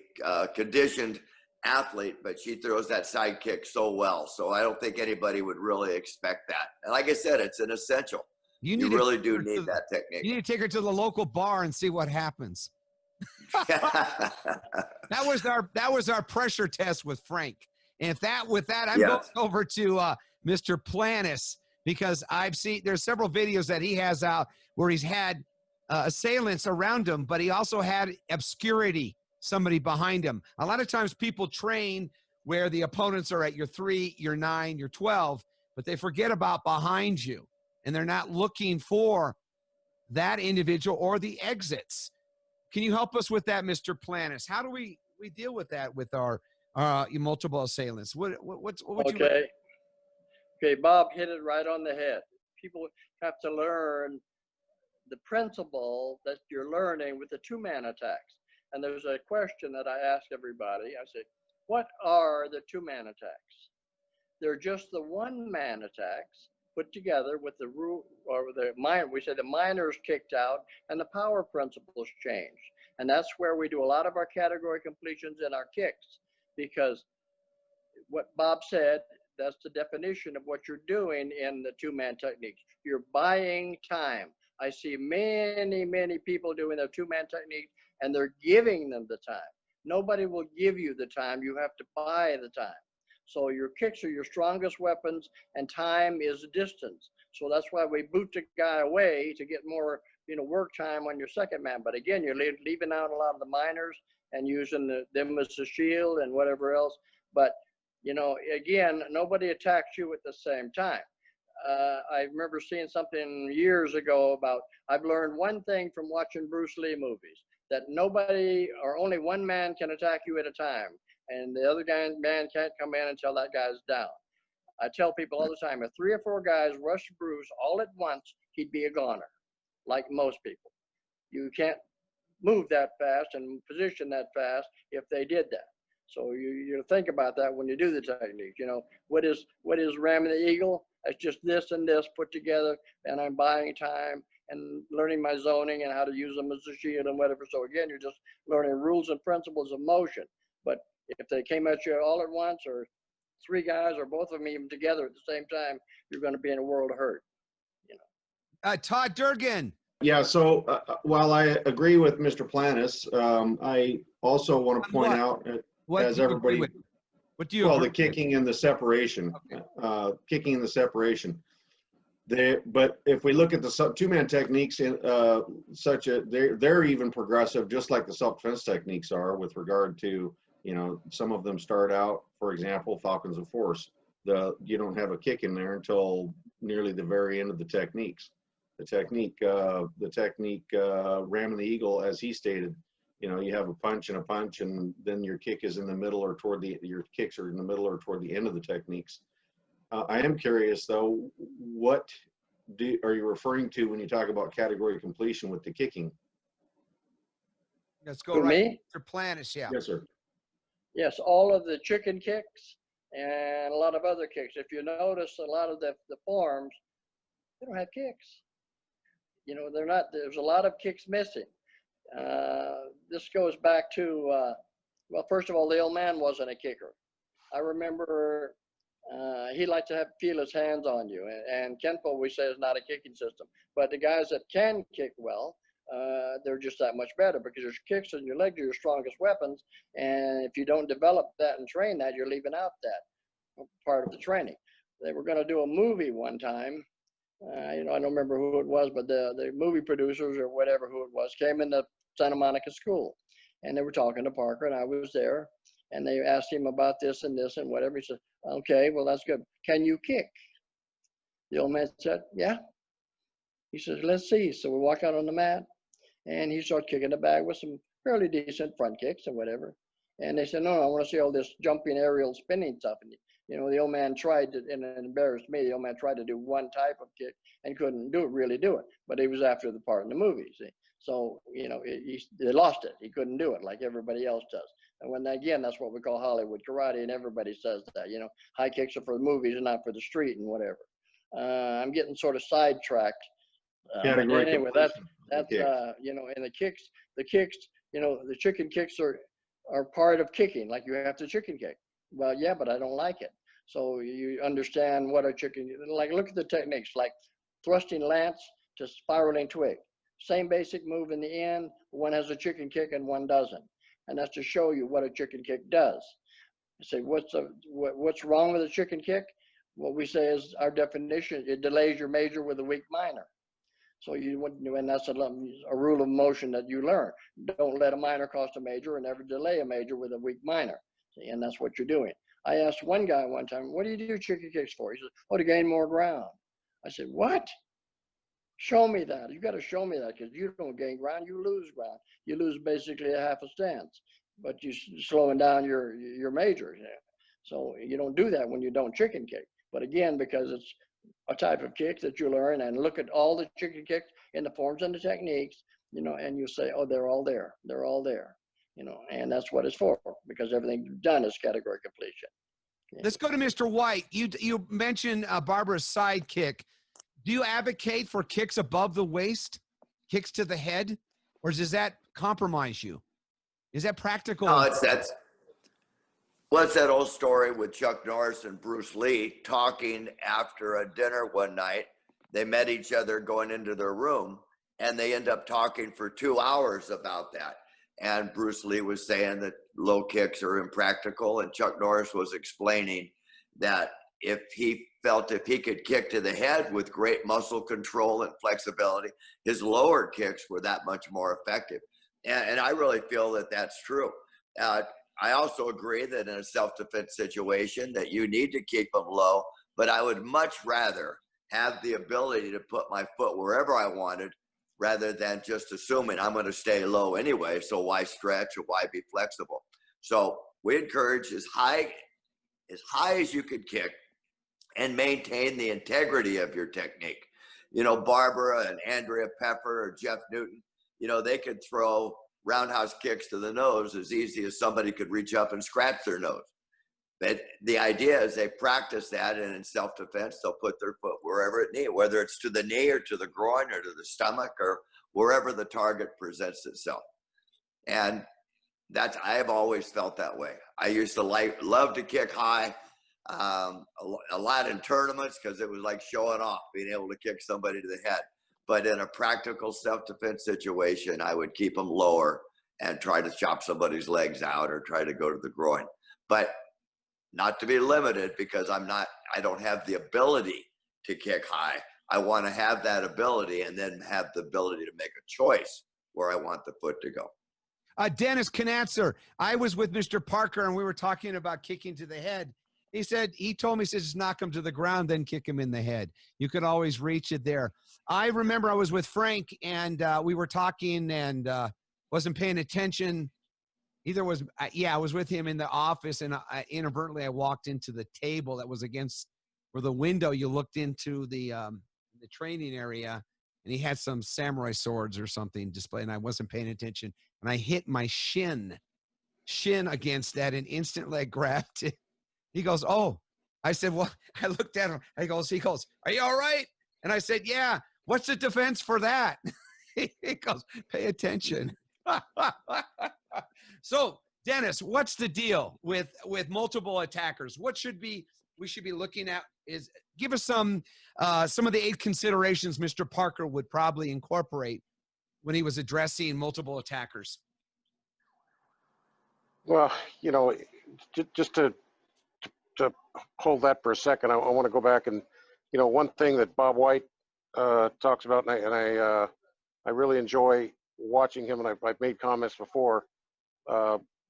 conditioned athlete, but she throws that sidekick so well. So I don't think anybody would really expect that. And like I said, it's an essential. You really do need that technique. You need to take her to the local bar and see what happens. That was our pressure test with Frank. And with that, I'm going over to Mr. Planas, because I've seen there's several videos that he has out where he's had assailants around him, but he also had obscurity, somebody behind him. A lot of times people train where the opponents are at your 3, your 9, your 12, but they forget about behind you, and they're not looking for that individual or the exits. Can you help us with that, Mr. Planas? How do we deal with that with our multiple assailants? What would you? Okay, Bob hit it right on the head. People have to learn the principle that you're learning with the two-man attacks. And there's a question that I ask everybody. I say, what are the two-man attacks? They're just the one-man attacks put together with the rule, or we say the minors kicked out and the power principles changed. And that's where we do a lot of our category completions and our kicks, because what Bob said, that's the definition of what you're doing in the two-man techniques. You're buying time. I see many people doing the two-man technique, and they're giving them the time. Nobody will give you the time. You have to buy the time. So your kicks are your strongest weapons, and time is distance. So that's why we boot the guy away to get more, work time on your second man. But again, you're leaving out a lot of the minors and using them as a shield and whatever else. But again, nobody attacks you at the same time. I remember seeing something years ago about, I've learned one thing from watching Bruce Lee movies, that nobody or only one man can attack you at a time. And the other man can't come in until that guy's down. I tell people all the time, if 3 or 4 guys rush Bruce all at once, he'd be a goner, like most people. You can't move that fast and position that fast if they did that. So you think about that when you do the technique. What is ramming the eagle? It's just this and this put together, and I'm buying time and learning my zoning and how to use them as a shield and whatever. So again, you're just learning rules and principles of motion. But if they came at you all at once, or three guys, or both of them even together at the same time, you're going to be in a world of hurt. Todd Durgan. Yeah, so while I agree with Mr. Planas, I also want to point out, as everybody, what do you well, agree the kicking and the separation, kicking and the separation. But if we look at the two-man techniques, they're even progressive, just like the self-defense techniques are, with regard to, some of them start out, for example, Falcons of Force. You don't have a kick in there until nearly the very end of the techniques. The technique ramming the eagle, as he stated, you have a punch, and then your kick is in the middle or your kicks are in the middle or toward the end of the techniques. I am curious though, what are you referring to when you talk about category completion with the kicking? Let's go To right me? to Planas, yeah. Yes, sir. Yes, all of the chicken kicks and a lot of other kicks. If you notice, a lot of the forms, they don't have kicks. They're not. There's a lot of kicks missing. This goes back to, well, first of all, the old man wasn't a kicker. I remember he liked to feel his hands on you, and Kenpo, we say, is not a kicking system. But the guys that can kick well, they're just that much better, because your kicks and your legs are your strongest weapons. And if you don't develop that and train that, you're leaving out that part of the training. They were going to do a movie one time. I don't remember who it was, but the movie producers or whatever who it was came into Santa Monica school, and they were talking to Parker, and I was there, and they asked him about this and whatever. He said, okay, well, that's good. Can you kick? The old man said, yeah. He says, let's see. So we walk out on the mat, and he started kicking the bag with some fairly decent front kicks and whatever. And they said, no, I want to see all this jumping, aerial, spinning stuff. And the old man tried to, and it embarrassed me, the old man tried to do one type of kick and couldn't really do it. But he was after the part in the movie, see. So, they lost it. He couldn't do it like everybody else does. And again, that's what we call Hollywood karate, and everybody says that, high kicks are for the movies and not for the street and whatever. I'm getting sort of sidetracked. Anyway, that's and the kicks, the chicken kicks are part of kicking, like you have to chicken kick. Well, yeah, but I don't like it. So you understand what a chicken, like look at the techniques, like thrusting lance to spiraling twig. Same basic move in the end. One has a chicken kick and one doesn't. And that's to show you what a chicken kick does. You say, what's wrong with a chicken kick? What we say is our definition, it delays your major with a weak minor. So and that's a rule of motion that you learn. Don't let a minor cost a major, and never delay a major with a weak minor. See, and that's what you're doing. I asked one guy one time, what do you do chicken kicks for? He said, oh, to gain more ground. I said, what? Show me that. You got to show me that, because you don't gain ground, you lose ground. You lose basically a half a stance, but you're slowing down your major. So you don't do that when you don't chicken kick. But again, because it's a type of kick that you learn, and look at all the chicken kicks in the forms and the techniques, and you say, oh, they're all there. They're all there, and that's what it's for, because everything you've done is category completion. Let's go to Mr. White. You mentioned Barbara's side kick. Do you advocate for kicks above the waist, kicks to the head, or does that compromise you? Is that practical? No, it's that old story with Chuck Norris and Bruce Lee talking after a dinner one night. They met each other going into their room, and they end up talking for 2 hours about that. And Bruce Lee was saying that low kicks are impractical, and Chuck Norris was explaining that if he felt if he could kick to the head with great muscle control and flexibility, his lower kicks were that much more effective. And I really feel that that's true. I also agree that in a self-defense situation that you need to keep them low, but I would much rather have the ability to put my foot wherever I wanted, rather than just assuming I'm going to stay low anyway, so why stretch or why be flexible? So we encourage as high as you could kick and maintain the integrity of your technique. Barbara and Andrea Pepper or Jeff Newton, they could throw roundhouse kicks to the nose as easy as somebody could reach up and scratch their nose. But the idea is they practice that, and in self-defense, they'll put their foot wherever it needs, whether it's to the knee or to the groin or to the stomach or wherever the target presents itself. And I have always felt that way. I used to love to kick high, a lot in tournaments because it was like showing off, being able to kick somebody to the head. But in a practical self-defense situation, I would keep them lower and try to chop somebody's legs out or try to go to the groin. But not to be limited, because I don't have the ability to kick high. I want to have that ability and then have the ability to make a choice where I want the foot to go. Dennis Conatser, I was with Mr. Parker and we were talking about kicking to the head. He told me, just knock him to the ground, then kick him in the head. You could always reach it there. I remember I was with Frank and we were talking and wasn't paying attention. I was with him in the office, and inadvertently I walked into the table that was against where the window you looked into the training area, and he had some samurai swords or something displayed, and I wasn't paying attention, and I hit my shin against that, and instantly I grabbed it. He goes, "Oh," I said, "Well," I looked at him. He goes, "Are you all right?" And I said, "Yeah." "What's the defense for that?" He goes, "Pay attention." So, Dennis, what's the deal with multiple attackers? What we should be looking at is give us some of the 8 considerations Mr. Parker would probably incorporate when he was addressing multiple attackers. Well, just to hold that for a second, I want to go back and, one thing that Bob White talks about, and I really enjoy watching him, and I've made comments before,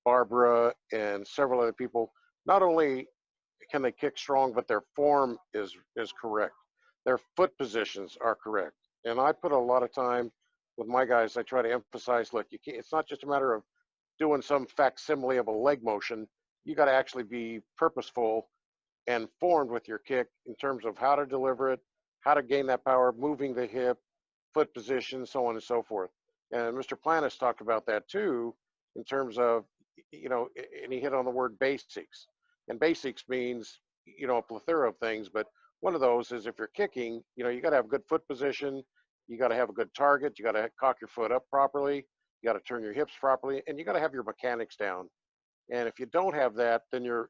Barbara and several other people, not only can they kick strong, but their form is correct. Their foot positions are correct. And I put a lot of time with my guys. I try to emphasize, look, it's not just a matter of doing some facsimile of a leg motion. You got to actually be purposeful and formed with your kick in terms of how to deliver it, how to gain that power, moving the hip, foot position, so on and so forth. And Mr. Planas talked about that too, in terms of, and he hit on the word basics. And basics means, a plethora of things, but one of those is if you're kicking, you got to have good foot position, you got to have a good target, you got to cock your foot up properly, you got to turn your hips properly, and you got to have your mechanics down. And if you don't have that, then you're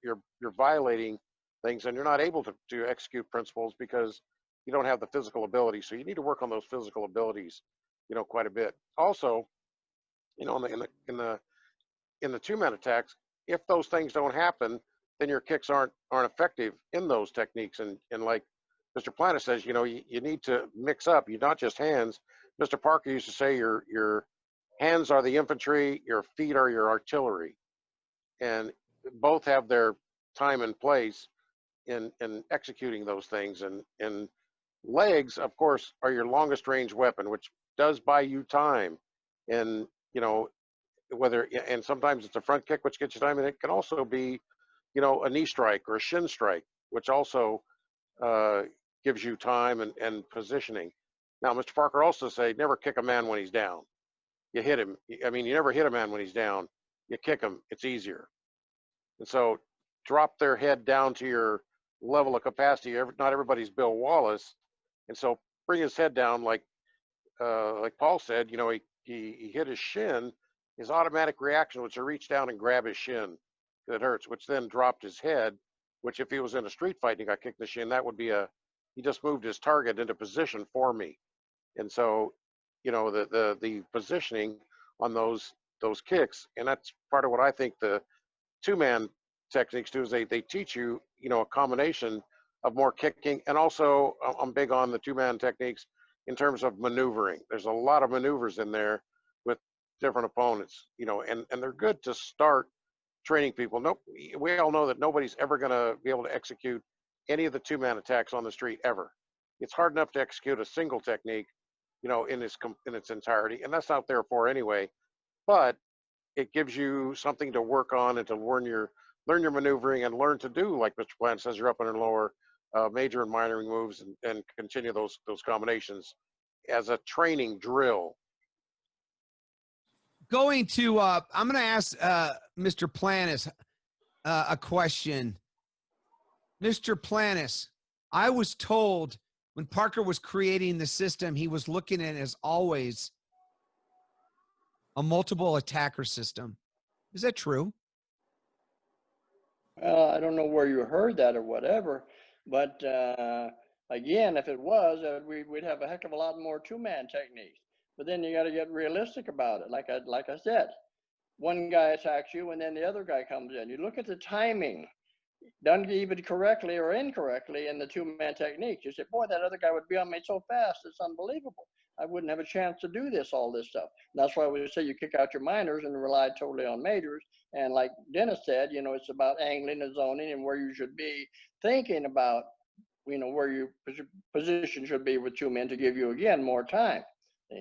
violating things, and you're not able to execute principles because you don't have the physical ability. So you need to work on those physical abilities, quite a bit. Also, in the two-man attacks, if those things don't happen, then your kicks aren't effective in those techniques. And like Mr. Planas says, you need to mix up. You're not just hands. Mr. Parker used to say your hands are the infantry, your feet are your artillery, and both have their time and place in executing those things. And legs, of course, are your longest range weapon, which does buy you time. And and sometimes it's a front kick which gets you time, and it can also be a knee strike or a shin strike, which also gives you time and positioning. Now, Mr. Parker also said, never kick a man when he's down. You hit him. I mean, you never hit a man when he's down. You kick him. It's easier. And so drop their head down to your level of capacity. Not everybody's Bill Wallace. And so bring his head down like Paul said, he hit his shin. His automatic reaction was to reach down and grab his shin. It hurts, which then dropped his head, which if he was in a street fight and he got kicked in the shin, that would be he just moved his target into position for me. And so, the positioning on those kicks, and that's part of what I think the two-man techniques do, is they teach you, a combination of more kicking. And also I'm big on the two-man techniques in terms of maneuvering. There's a lot of maneuvers in there with different opponents, and they're good to start training people. We all know that nobody's ever going to be able to execute any of the two-man attacks on the street ever. It's hard enough to execute a single technique, in its entirety, and that's not there for anyway. But it gives you something to work on and to learn your maneuvering and learn to do, like Mr. Plant says, your upper and lower, major and minor moves, and continue those combinations as a training drill. I'm going to ask Mr. Planas a question. Mr. Planas, I was told when Parker was creating the system, he was looking at it as always a multiple attacker system. Is that true? Well, I don't know where you heard that or whatever, but again, if it was, we'd have a heck of a lot more two-man techniques. But then you got to get realistic about it. Like I said, one guy attacks you, and then the other guy comes in. You look at the timing, done even correctly or incorrectly in the two-man techniques. You say, boy, that other guy would be on me so fast, it's unbelievable. I wouldn't have a chance to do all this stuff. And that's why we say you kick out your minors and rely totally on majors. And like Dennis said, it's about angling and zoning and where you should be thinking about, where your position should be with two men to give you, again, more time.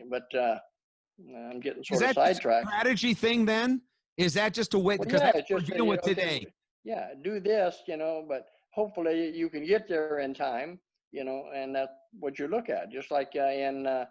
But I'm getting sort of sidetracked. Is that a strategy thing then? Is that just a way? Because that's what we're dealing with today. Yeah, do this, but hopefully you can get there in time, and that's what you look at. Just like in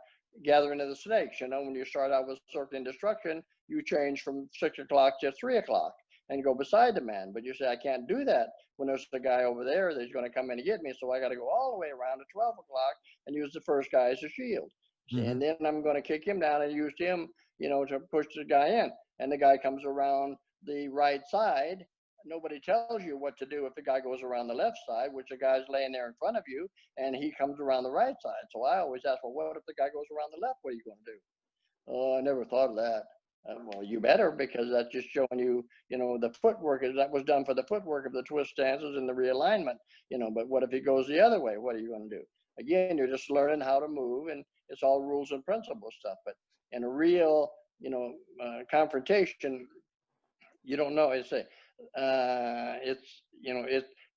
Gathering of the Snakes, when you start out with circling destruction, you change from 6 o'clock to 3 o'clock and go beside the man. But you say, I can't do that when there's a guy over there that's going to come in and get me. So I got to go all the way around to 12 o'clock and use the first guy as a shield. Mm-hmm. And then I'm going to kick him down and use him, to push the guy in. And the guy comes around the right side. Nobody tells you what to do if the guy goes around the left side, which the guy's laying there in front of you, and he comes around the right side. So I always ask, well, what if the guy goes around the left? What are you going to do? Oh, I never thought of that. Well, you better, because that's just showing you, the footwork that was done for the footwork of the twist stances and the realignment, but what if he goes the other way? What are you going to do? Again, you're just learning how to move, and it's all rules and principles stuff. But in a real, confrontation, you don't know. It's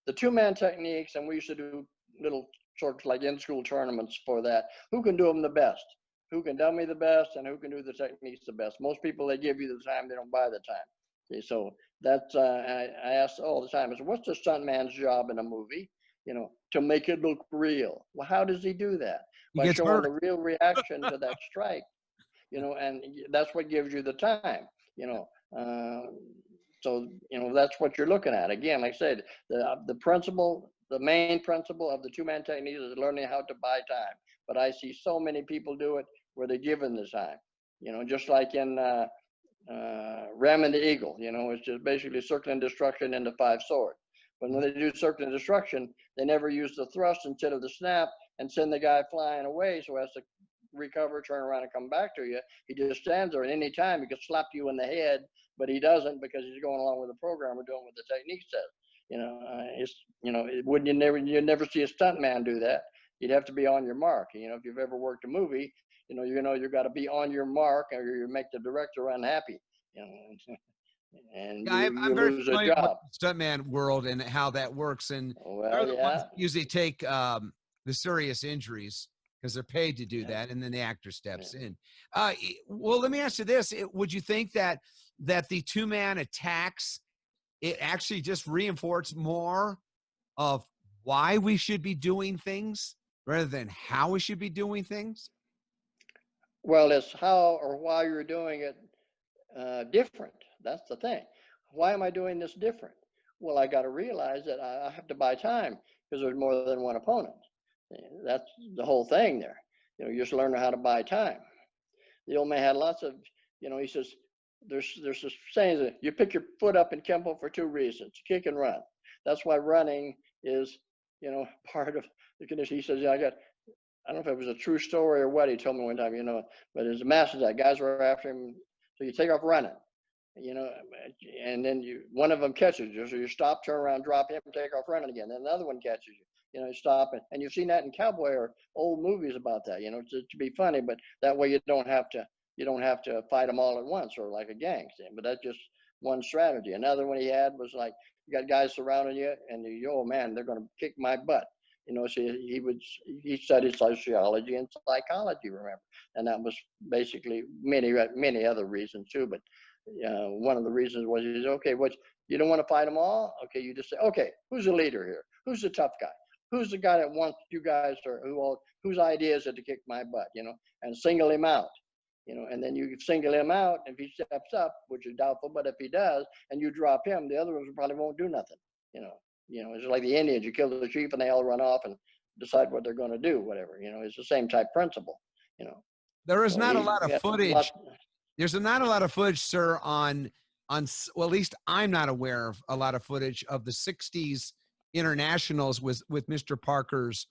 the two-man techniques, and we used to do little sorts like in-school tournaments for that. Who can do them the best? Who can dummy the best, and who can do the techniques the best? Most people, they give you the time, they don't buy the time. Okay, so that's I ask all the time, is what's the stuntman's job in a movie? To make it look real. Well, how does he do that? By showing the real reaction to that strike. And that's what gives you the time. So, that's what you're looking at. Again, like I said, the principle, the main principle of the two-man technique is learning how to buy time. But I see so many people do it where they're given the time, just like in ramming the eagle, it's just basically circling destruction into 5 swords. But when they do circling destruction, they never use the thrust instead of the snap and send the guy flying away so as to recover, turn around, and come back to you. He just stands there, and any time he could slap you in the head, but he doesn't, because he's going along with the program or doing what the technique says. You never see a stuntman do that. You'd have to be on your mark. If you've ever worked a movie, you've got to be on your mark, or you make the director unhappy. And yeah, you lose a job. Stuntman world and how that works, and they're the ones that usually take the serious injuries because they're paid to do that, and then the actor steps in. Well, let me ask you this: would you think that the two-man attacks, it actually just reinforces more of why we should be doing things rather than how we should be doing things? Well, it's how or why you're doing it different. That's the thing. Why am I doing this different? Well, I got to realize that I have to buy time because there's more than one opponent. That's the whole thing there. You just learn how to buy time. The old man had lots of, he says, there's this saying that you pick your foot up in Kenpo for 2 reasons: kick and run. That's why running is, part of the condition. He says, I don't know if it was a true story or what he told me one time, but there's a master that guys were after him. So you take off running, and then one of them catches you. So you stop, turn around, drop him, take off running again. Then another one catches you. You stop, and you've seen that in cowboy or old movies about that, to be funny, but that way you don't have to fight them all at once or like a gang thing. But that's just one strategy. Another one he had was like, you got guys surrounding you, and oh man, they're going to kick my butt. So he studied sociology and psychology, remember, and that was basically many other reasons too. But one of the reasons was, okay, you don't want to fight them all. Okay, you just say, okay, who's the leader here? Who's the tough guy? Who's the guy that wants you guys, or whose idea is it to kick my butt? And single him out. And then you single him out. If he steps up, which is doubtful, but if he does, and you drop him, the other ones probably won't do nothing. You know, it's like the Indians. You kill the chief and they all run off and decide what they're going to do, whatever. You know, it's the same type principle, you know. There is So not a lot of footage. lot- There's not a lot of footage, sir, on, well, at least I'm not aware of a lot of footage of the 60s internationals with Mr. Parker's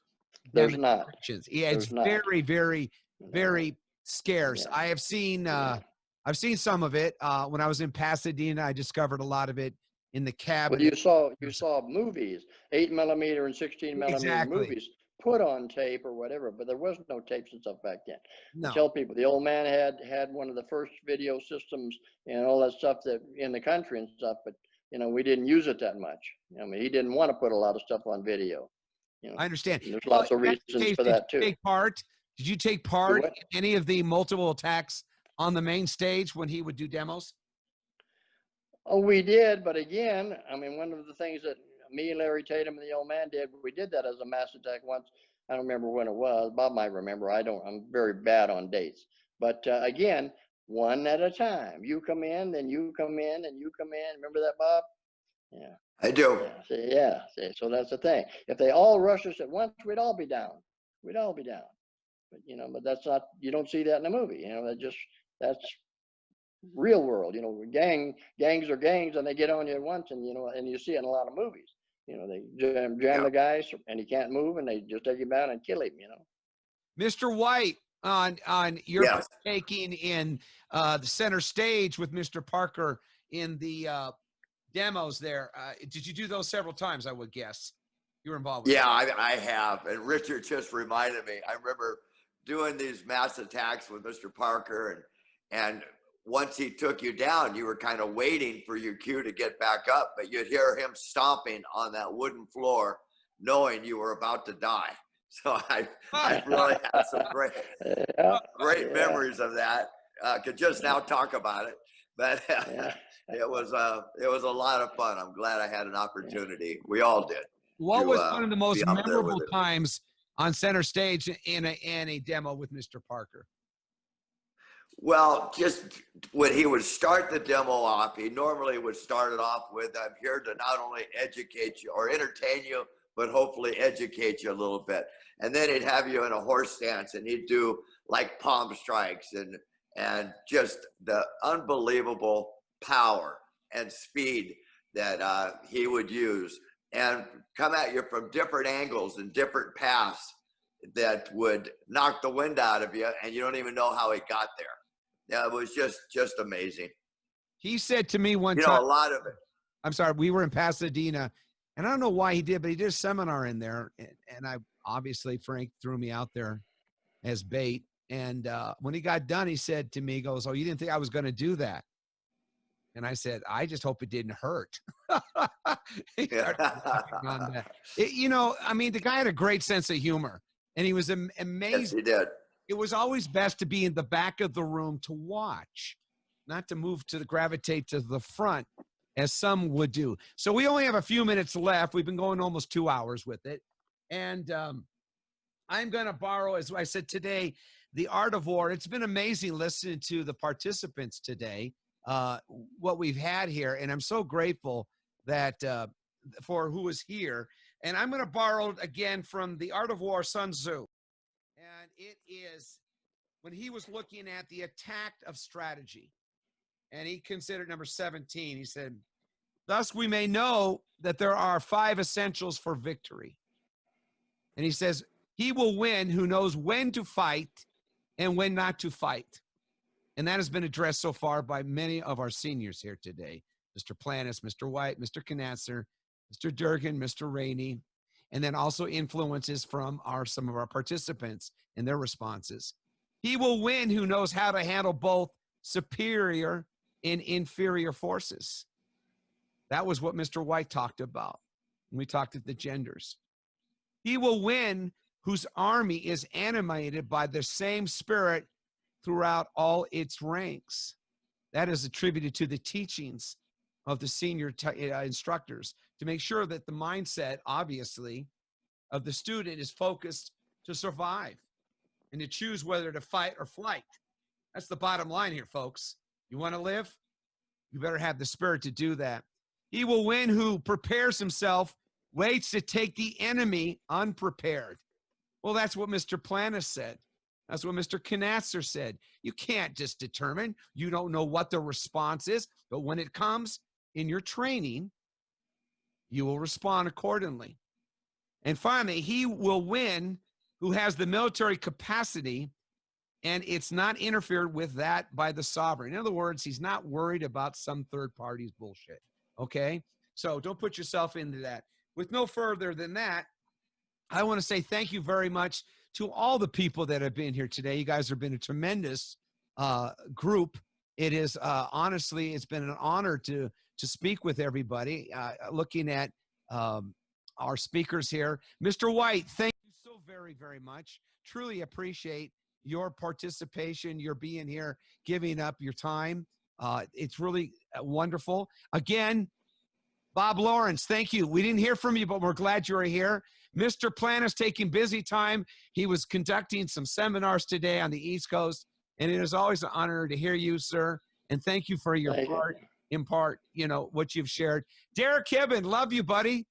There's not. demonstrations. Yeah, it's There's not. very, very, very scarce. Yeah. I have seen, I've seen some of it. When I was in Pasadena, I discovered a lot of it in the cabinet. Well, you saw movies, 8mm and 16mm Exactly. movies put on tape or whatever, but there was no tapes and stuff back then. No. I tell people the old man had one of the first video systems and all that stuff that in the country and stuff, but you know, we didn't use it that much. I mean, he didn't want to put a lot of stuff on video. You know, I understand. there's lots of in that reasons case, for that too. Did you take part what? in any of the multiple attacks on the main stage when he would do demos? Oh, we did, but again, I mean, one of the things that me, Larry Tatum, and the old man did, we did that as a mass attack once. I don't remember when it was. Bob might remember. I don't. I'm very bad on dates. But again, one at a time. You come in, then you come in, and you come in. Remember that, Bob? Yeah. I do. Yeah. See, so that's the thing. If they all rush us at once, we'd all be down. We'd all be down. But you know, but that's not. You don't see that in a movie. You know, that's real world. You know, gangs are gangs, and they get on you at once, and you know, and you see it in a lot of movies. You know, they jam the guy, and he can't move, and they just take him down and kill him. You know. Mr. White, on your taking in the center stage with Mr. Parker in the demos there. Did you do those several times? I would guess you were involved with. Yeah, I have. And Richard just reminded me. I remember doing these mass attacks with Mr. Parker, and once he took you down, you were kind of waiting for your cue to get back up, but you'd hear him stomping on that wooden floor, knowing you were about to die. So I really have some great memories of that. Could just now talk about it, but it was a lot of fun. I'm glad I had an opportunity. We all did. What was one of the most memorable times on center stage in a demo with Mr. Parker? Well, just when he would start the demo off, he normally would start it off with, I'm here to not only educate you or entertain you, but hopefully educate you a little bit. And then he'd have you in a horse stance, and he'd do like palm strikes and just the unbelievable power and speed that he would use, and come at you from different angles and different paths that would knock the wind out of you, and you don't even know how he got there. Yeah, it was just amazing. He said to me one time, you know, a lot of it. I'm sorry, we were in Pasadena, and I don't know why he did, but he did a seminar in there, and I obviously, Frank threw me out there as bait. And when he got done, he said to me, he goes, "Oh, you didn't think I was going to do that?" And I said, "I just hope it didn't hurt." He started laughing on that. You know, I mean, the guy had a great sense of humor, and he was amazing. Yes, he did. It was always best to be in the back of the room to watch, not to move to gravitate to the front as some would do. So we only have a few minutes left. We've been going almost 2 hours with it. And I'm going to borrow, as I said today, The Art of War. It's been amazing listening to the participants today, what we've had here. And I'm so grateful that for who is here. And I'm going to borrow again from The Art of War, Sun Tzu. And it is when he was looking at the attack of strategy, and he considered number 17. He said, "Thus we may know that there are 5 essentials for victory." And he says, "He will win who knows when to fight and when not to fight." And that has been addressed so far by many of our seniors here today. Mr. Planas, Mr. White, Mr. Conatser, Mr. Durgan, Mr. Rainey, and then also influences from some of our participants and their responses. He will win who knows how to handle both superior and inferior forces. That was what Mr. White talked about when we talked at the genders. He will win whose army is animated by the same spirit throughout all its ranks. That is attributed to the teachings of the senior instructors to make sure that the mindset, obviously, of the student is focused to survive and to choose whether to fight or flight. That's the bottom line here, folks. You want to live? You better have the spirit to do that. He will win who prepares himself waits to take the enemy unprepared. Well, that's what Mr. Planas said. That's what Mr. Conatser said. You can't just determine. You don't know what the response is, but when it comes in your training, you will respond accordingly. And finally, he will win who has the military capacity, and it's not interfered with that by the sovereign. In other words, he's not worried about some third party's bullshit. Okay? So don't put yourself into that. With no further than that, I want to say thank you very much to all the people that have been here today. You guys have been a tremendous group. It is honestly, it's been an honor to speak with everybody. Looking at our speakers here, Mr. White, thank you so very, very much. Truly appreciate your participation, your being here, giving up your time. It's really wonderful. Again, Bob Lawrence, thank you. We didn't hear from you, but we're glad you were here. Mr. Planas taking busy time. He was conducting some seminars today on the East Coast, and it is always an honor to hear you, sir. And thank you for your part, you know, what you've shared. Derek Hibben, love you, buddy.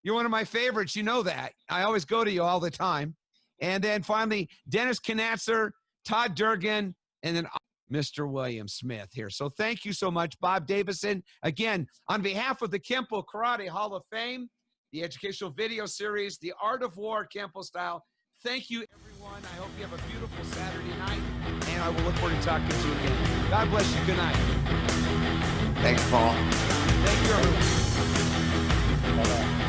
You're one of my favorites. You know that. I always go to you all the time. And then finally, Dennis Conatser, Todd Durgan, and then Mr. William Smith here. So thank you so much, Bob Davison. Again, on behalf of the Kenpo Karate Hall of Fame, the Educational Video Series, The Art of War, Kenpo Style, thank you, everyone. I hope you have a beautiful Saturday night, and I will look forward to talking to you again. God bless you. Good night. Thanks, Paul. Thank you, everyone. Bye-bye.